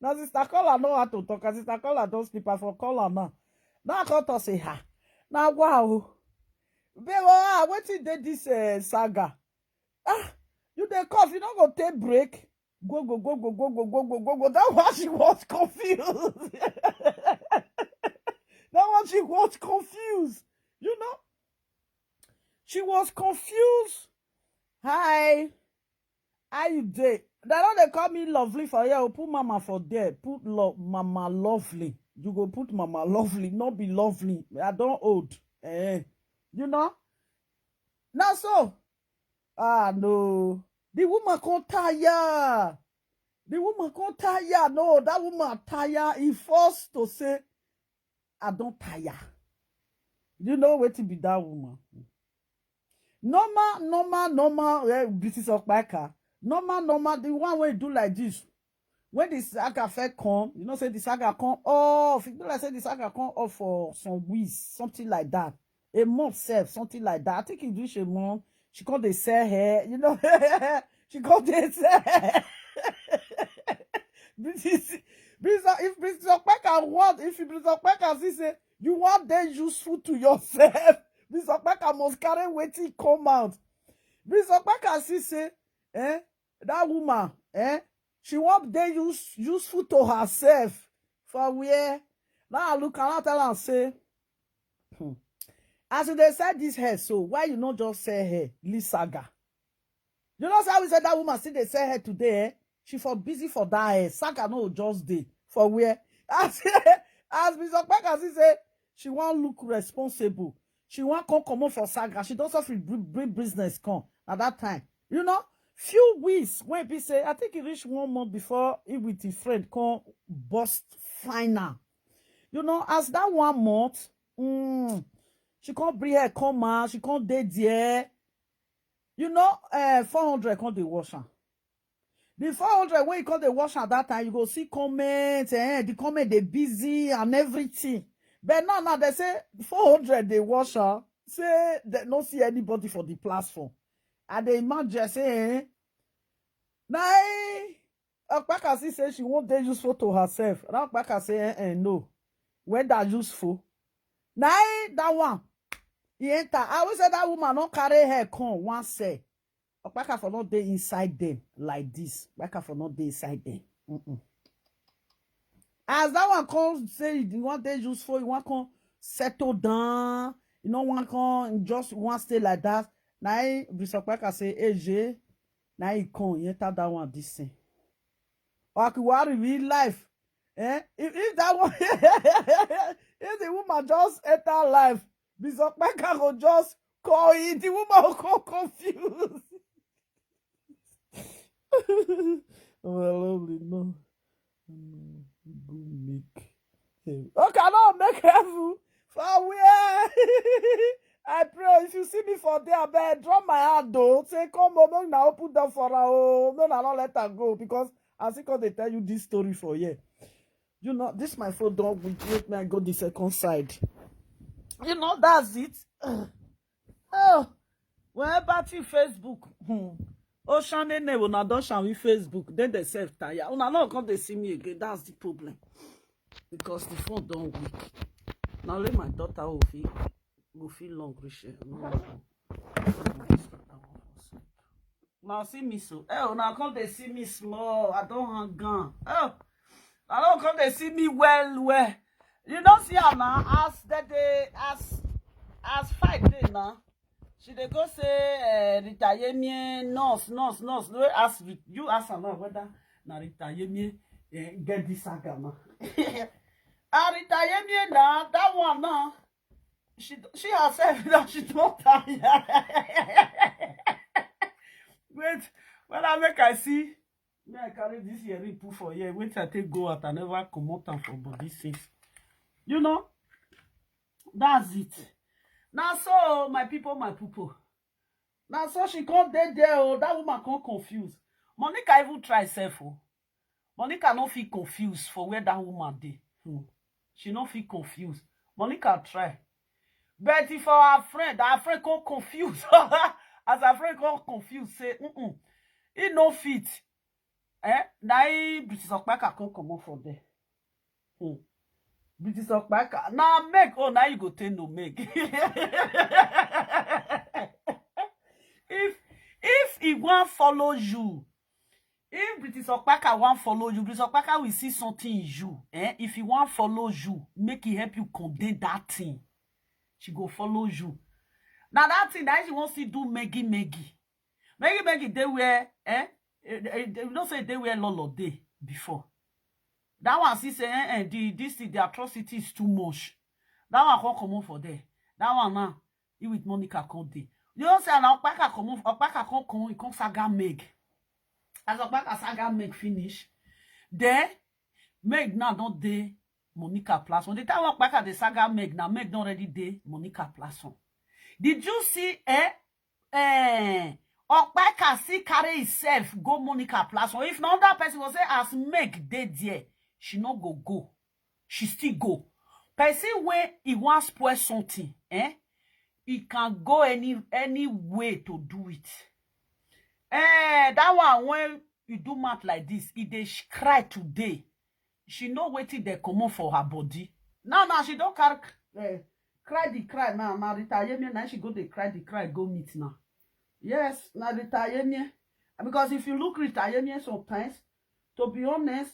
now Sister Caller know how to talk, and Sister Caller don't sleep for caller now. Now I come to say ha. Now wow. But wetin dey this saga? You dey cough, you don't go take break. Go. That one she was confused. That one she was confused. You know? She was confused. Hi. How you dey? They don't they call me lovely for here. Put mama for there. Put mama lovely. You go put mama lovely, not be lovely. I don't old. You know? Now so. No. The woman can't tire. The woman can't tire. No, that woman tire. He forced to say, I don't tire. You know what to be that woman? Normal, British Okpaka. Normal, the one when you do like this. When the saga first come, you know, say the saga come off. You know, like say the saga come off for some weeks, something like that. A month self, something like that. I think it reach a month. She called they sell hair, you know. She called they sell hair. If British Okpaka want, if British Okpaka say you want them useful to yourself, British Okpaka must carry wetin come out. British Okpaka say, that woman, she want them useful to herself. For where? Now I look and tell her say, as they said this hair, so why you not just say hair, Lee Saga? You know how we said that woman still they say hair today, She for busy for that hair. Saga no just day. For where? As Mr. Okpaka say, she want look responsible. She want come for Saga. She doesn't feel bring business come at that time. You know, few weeks when people say, I think it reached 1 month before he with his friend come bust final. You know, as that 1 month, she can't bring her come out, she can't date there. You know, 400 can't they wash her. The 400 when you call the wash at that time, you go see comments, the comment they busy and everything. But now they say 400 they wash her, say they don't see anybody for the platform. And they imagine say, nah, Okpaka say she won't they useful to herself. And Okpaka say, no. When that useful? Nah, that one. He enter. I always say that woman don't carry her come one say. Okpaka for not dey inside them like this. Okpaka for not dey inside them. As that one comes say you want dey useful, you want come settle down, you know one come just want stay like that. Now Okpaka say, AJ, now he come, he enter that one this thing. Or Akiwari real life. If that one if the woman just enter life, Okpaka go just call it, the woman will come confused. Well, lovely, no. Good make. Okay, no, make careful. For where? I pray if you see me for there, I better drop my hand though. Say, come on, no, now open door for her. Oh, no, not let her go because I still come they tell you this story for here. You know, this my phone don't wait me I go the second side. You know, that's it. Oh, whenever to Facebook, Ocean name will not done with Facebook, then they self tire. Una not come they see me again. That's the problem. Because the phone don't weak. Now let my daughter will feel long, Richard. Now see me so. Oh, now come they see me small. I don't hang gun. Oh, I don't come they see me well. You don't see her now as that day as fight day now. She dey go say retire me nurse. No ask you ask her now whether na retire me get this saga now. Retire me now that one now. She herself that she don't tire. Wait, when I make I see me I carry this earring put for here. Wait I take go out and never come out and for body since. You know, that's it. Now so my people. Now so she can't dead there. Oh, that woman can't confuse. Monica even try self. Oh. Monica not feel confused for where that woman did. She not feel confused. Monica try. But if our friend can't confuse. As her friend can't confuse, say, it no fit. Now British Okpaka can't come up for there. British Okpaka. Now make, now you go tell no make. If he won't follow you, if British Okpaka won't follow you, British Okpaka will see something in you. If he won't follow you, make it help you condemn that thing. She go follow you. Now that thing that she wants to do Maggie. They were, you don't say they were lolo day before. That one she say, the atrocity is too much. That one can't come on for there. That one now, he with Monica can't dey. You don't say now Okpaka come on, Okpaka can't come, he can't saga Meg. As Okpaka saga Meg finish, then Meg now don't dey Monica platform. The time Okpaka the saga Meg now, Meg don't already dey Monica platform. Did you see Okpaka see carry himself go Monica platform? If no other person will say as Meg dey there, she not go. She still go. Person when he wants spoil something, he can go any way to do it. That one when you do math like this, if they cry today, she know waiting they come on for her body. Now she don't cry the cry now. Now retire me now she go the cry go meet now. Yes, now retire me because if you look retire me sometimes, to be honest,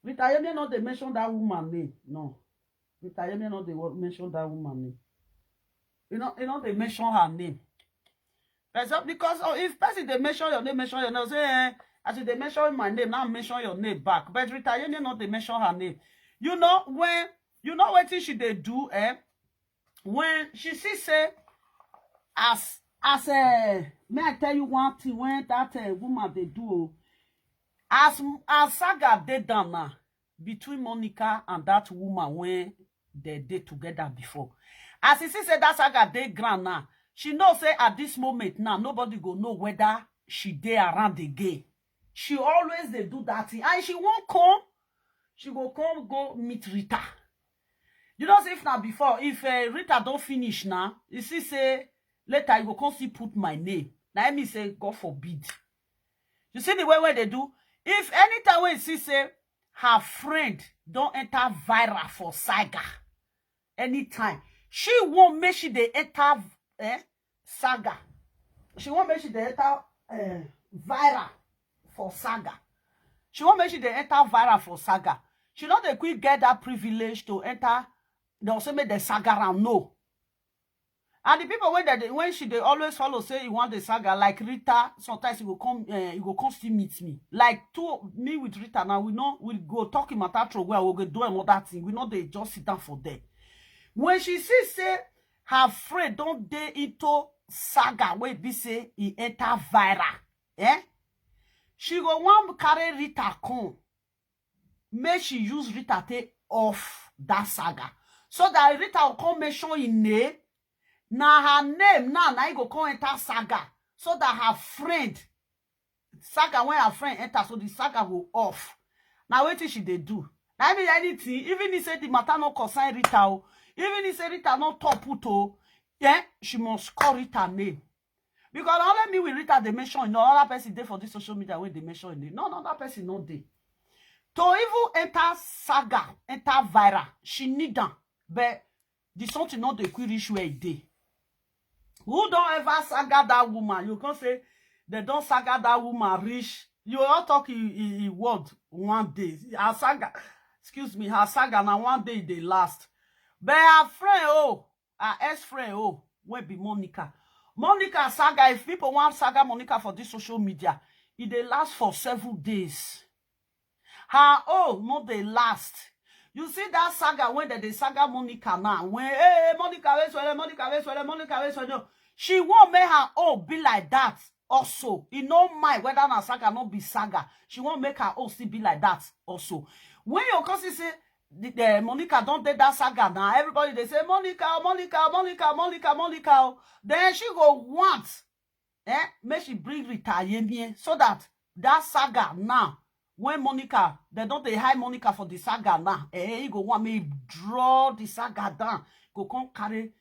retire me not they mention that woman name. No, retire me not they mention that woman name. You know they mention her name. Because if person they mention your name, say as they mention my name, now mention your name back. But retire me not they mention her name. You know what she they do, when she say as may I tell you one thing when that woman they do as saga they done now between Monica and that woman when they did together before. As she say that saga they grand now, she know say at this moment now nobody go know whether she dey around again. She always they do that thing and she won't come. She go come go meet Rita. You know, if now before, if Rita don't finish now, you see say later you go come see put my name. Now me say God forbid. You see the way where they do. If anytime when you see say her friend don't enter viral for saga, anytime she won't make she they enter saga. She won't make she they enter viral for saga. She won't make she they enter viral for saga. She not the quick get that privilege to enter. They also make the saga around no. And the people when she they always follow say you want the saga like Rita. Sometimes you go come still meet me. Like me with Rita now we go talk in matter where we go do another thing. We know they just sit down for them. When she say her friend don't dey into saga where be say he enter viral, she go want carry Rita come. Make she use Rita take off that saga. So that Rita will come mention in name. Now her name now you go come enter saga. So that her friend saga when her friend enter, so the saga go off. Now wetin she dey do? I mean anything, even if say the matter no concern Rita, even if say Rita no top put, yeah, she must call Rita name. Because only me with Rita they mention, no other person there for this social media when they mention it. No, that person not there. To even enter saga, enter viral, she need them. But the something not the query reach where it dey. Who don't ever saga that woman? You can say they don't saga that woman reach. You all talk in word one day. Her saga, excuse me, her saga now one day they last. But her friend, her ex-friend, will be Monica. Monica saga, if people want saga Monica for this social media, it they last for several days. Her no they last. You see that saga when they saga Monica now. When Monica, she won't make her be like that. Also, you know whether na saga not be saga. She won't make her still be like that. Also, when your cousin say the Monica don't do that saga now, everybody they say Monica. Then she go want, make she bring Rita so that saga now. When Monica, they don't hide Monica for the saga now. You go want me draw the saga down. Go come carry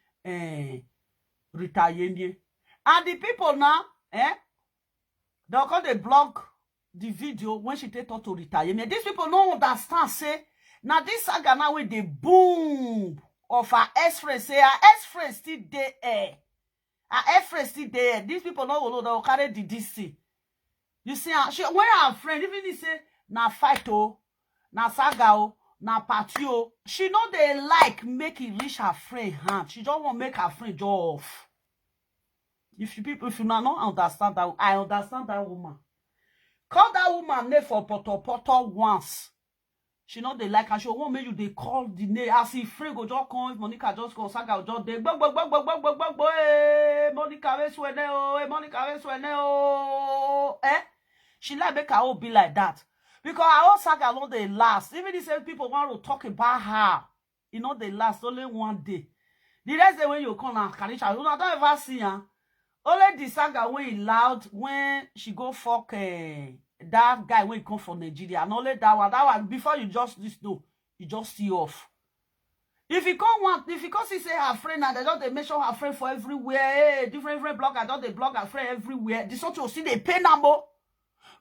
Rita Yendie. And the people now, they'll come they block the video when she take her to Rita Yendie. These people don't understand, say, now this saga now with the boom of her ex-friend, say her ex-friend still there. Her ex-friend still there. These people know they'll carry the DC. You see, when her friend, even if say, na fight na saga na party she know they like make it reach her friend hand. She don't want make her friend draw off. If you not understand that, I understand that woman. Call that woman name for poto once. She know they like her. She won't make you they call the name. As if friend go just come, if Monica just go saga just they Monica Monica she like make her all be like that. Because her own saga alone they last. Even if people want to talk about her, they last only one day. The rest day when you come and Kanisha, you don't ever see her. Only the saga when he loud when she go fuck that guy when he come from Nigeria. And only that one before you just you just see off. If you say her friend and they don't mention her friend for everywhere, different blogger, don't they blog her friend everywhere. This what you see they pay number.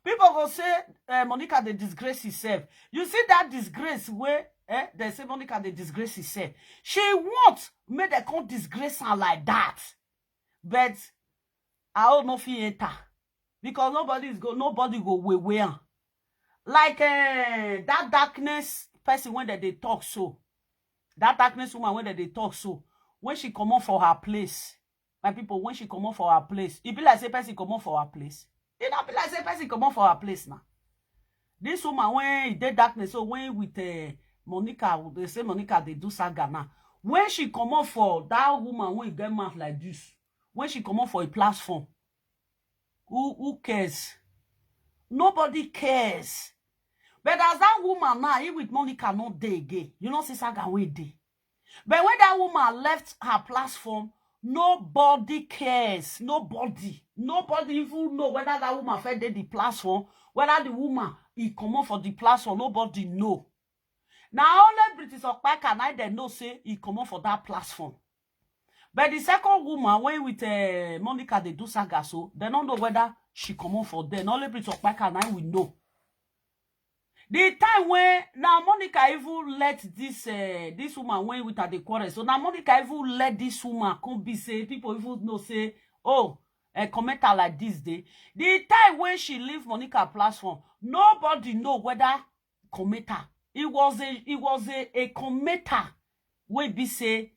People go say Monica they disgrace herself. You see that disgrace where they say Monica they disgrace herself. She wants make they come disgrace her like that. But I don't know if he enter. Because nobody go where. Like that darkness person when they talk so. That darkness woman when they talk so. When she come on for her place. My people, when she come on for her place. It be like say person come on for her place. It not be like say person come on for her place now. This woman when he did darkness, so when with Monica, they say Monica they do saga now. When she come on for that woman when he get mouth like this, when she come on for a platform, who cares? Nobody cares. But as that woman now, he with Monica not there again. You know see saga way day. But when that woman left her platform, nobody cares. Nobody even know whether that woman fed the platform, whether the woman he come on for the platform. Nobody know. Now only British Okpa and I they know say he come on for that platform. But the second woman when with Monica they do saga so they don't know whether she come on for them. Only British Okpa and I will know. The time when now Monica even let this woman when with her the quarrel. So now Monica even let this woman come be say people even know say a commenter like this day. The time when she leave Monica platform, nobody know whether commenter. It was a commenter where be say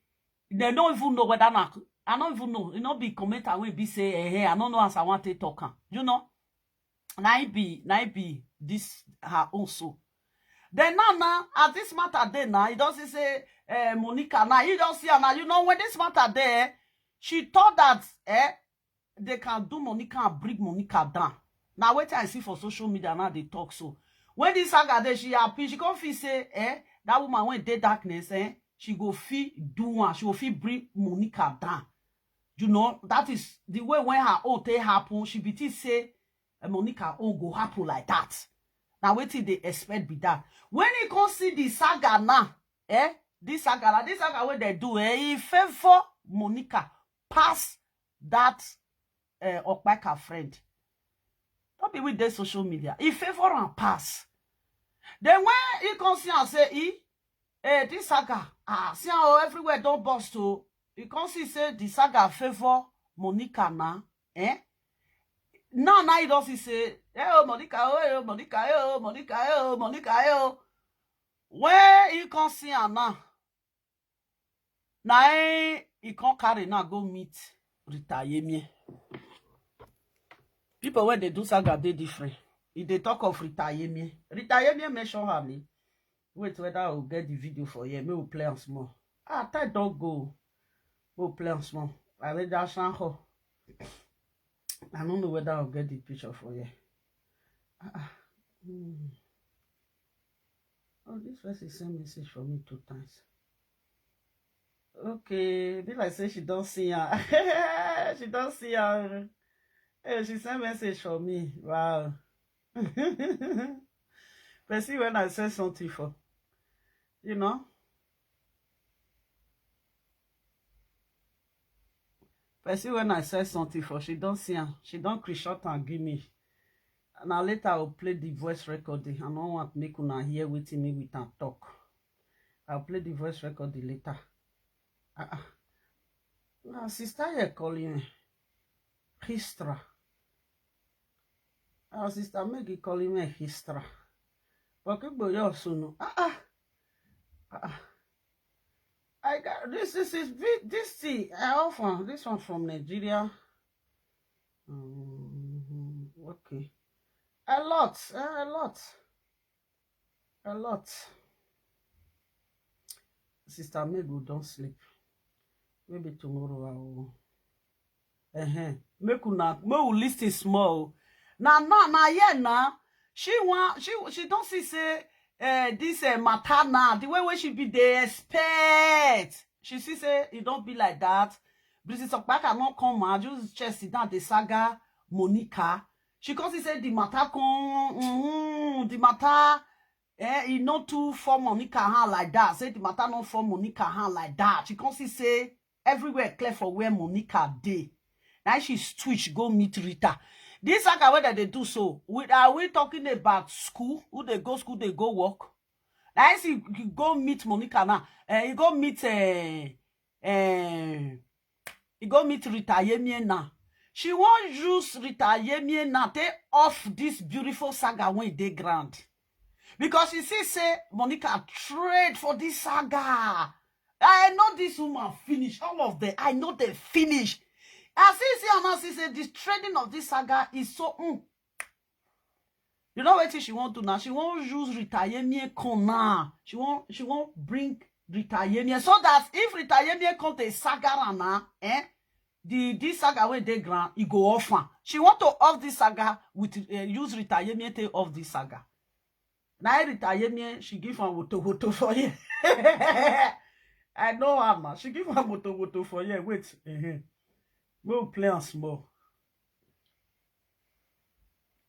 they don't even know whether not. I don't even know. It not be commenter where be say hey, I don't know as I want to talk. You know. Now it be this her also. Then now at this matter there now, it doesn't say Monica now. You don't see her now. You know when this matter there, she thought that they can do Monica and bring Monica down. Now wait till I see for social media now they talk so. When this saga there, she happy, she go feel say that woman went dead darkness, she go feel do one, she go feel bring Monica down. You know, that is the way when her own thing happen, she be say Monica own go happen like that. Now wait till they expect be that. When you can see the saga now, this saga what they do, he favor Monica pass that Okpaka friend. Don't be with the social media. He favor and pass. Then when he can see and say, this saga, see how everywhere don't bust to, you can see say the saga favor Monica now, Now he does say, oh Monica, oh Monica, oh Monica, oh Monica, oh. When he can see her now he can't carry now go meet Rita Yemie. People when they do saga they different. If they talk of Rita Yemie mention her name. Wait whether I will get the video for you. Me will play on small. That don't go. We'll play on small. I read that her. I don't know whether I'll get the picture for you. Oh, this person sent message for me 2 times. Okay, be like say she don't see her. She don't see her. Hey, she sent message for me. Wow. But see when I said something for, you know. But see when I said something for, she don't see her. She don't screenshot and give me. Now later I'll play the voice recording. I don't want to make una hear waiting me with and talk. I'll play the voice recording later. Now sister here calling me. Histra. Our sister Maggie calling me Histra. But you soon. I got this thing. I offer this one from Nigeria. Okay. A lot. Sister Megu don't sleep. Maybe tomorrow I will. Make listen small. Now, yeah, now. She don't see say this matter now. The way she be they expect. She see say it don't be like that. British Okpaka not come out. Just sit down the saga Monica. She can't see say the matter come. The matter it not too for Monica hand like that. Say the matter not for Monica hand like that. She can't see say everywhere clear for where Monica dey. Now she switch go meet Rita. This saga where they do so. Are we talking about school? Who they go school, they go work? Now you go meet Monica now. You go meet Rita Yemie now. She won't use Rita Yemie now. Take off this beautiful saga when they grand. Because she say Monica trade for this saga. I know this woman finish. All of them. I know they finish. As she say this trading of this saga is so You know what she want to now? She won't use Rita Yemie now. She won't bring Rita Yemie. So that if Rita Yemie come to saga now, this saga when they grand, it go off. She want to off this saga with use Rita Yemie to off this saga. Now Rita Yemie, she give her woto for you. I know her man. She give her woto for you. Wait. We'll play on small.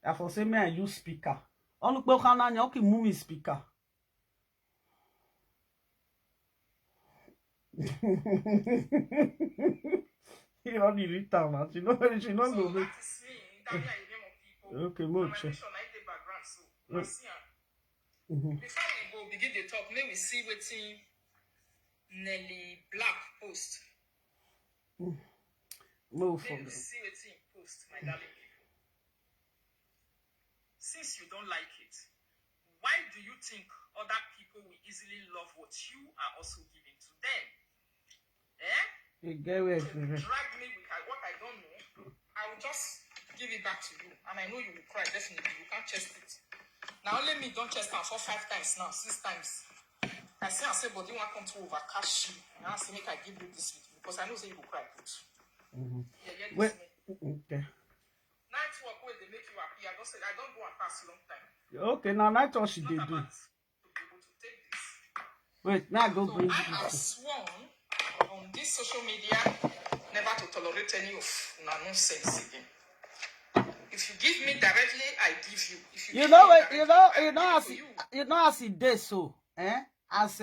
I for say me I use speaker. On look back on you okay move speaker. You only return man. She not go make. Okay, more check. Before we go begin the talk, may we see wetin Nelly Black post. Move for me. See wetin post, my darling. Since you don't like it, why do you think other people will easily love what you are also giving to them? You get where drag me with what I don't know. I will just give it back to you, and I know you will cry. Definitely, you can't chest it. Now only me don't chest am for 5 times now, 6 times. I say, but you want come to overcash you. And I say, make I give you this because I know say you will cry. Yeah, wait. Okay. Night work where they make you happy. I don't say I don't go and pass long time. Okay, now night work she did do. To be able to take this. Wait, now go bring I have sworn on this social media never to tolerate any of nonsense again. If If you give me directly, I give you. If you You give know me what? indirectly, You know as it dey so, as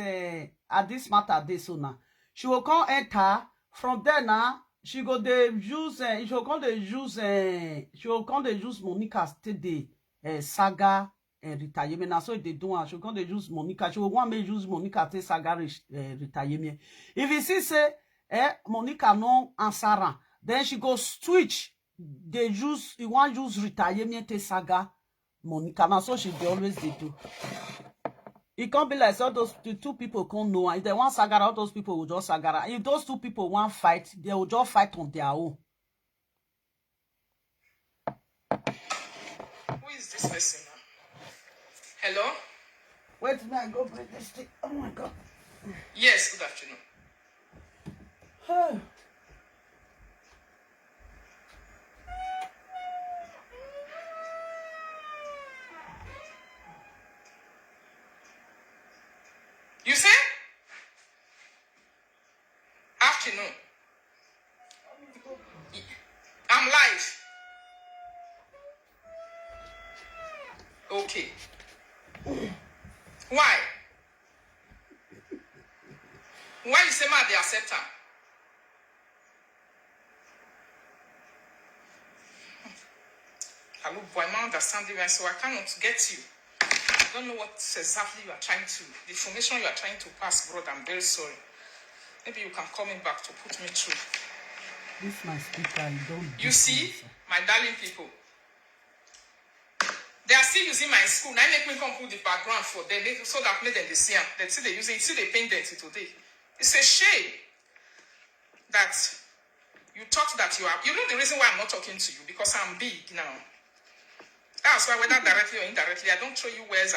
at this matter dey so now. She will come enter from there now. She go dey use she will come dey use Monica take the saga retirement. Na so they do am. She will come dey use Monica. She will want me use Monica take saga retirement. If you see say Monica no answer am, then she go switch. You want use retirement take saga Monica. Now so she dey always dey do. It can't be like so the two people can't know. If they want sagara, all those people will just sagara. If those two people want fight, they will just fight on their own. Who is this person now? Hello? Wait a minute, go bring this thing. Oh my God. Yes, good afternoon. You say? Afternoon. I'm live. Okay. Why? Why you say ma they accept her? Hello, boy, I understand you, so I cannot get you. I don't know what exactly you are trying to, the information you are trying to pass, brother. I'm very sorry. Maybe you can call me back to put me through. This my speaker, you don't. You see, my darling people, they are still using my school. Now make me come put the background for them so that make them they see them. They see they using, see they paint them today. It's a shame that you thought that you are. You know the reason why I'm not talking to you, because I'm big now. That's why whether directly or indirectly, I don't throw you words.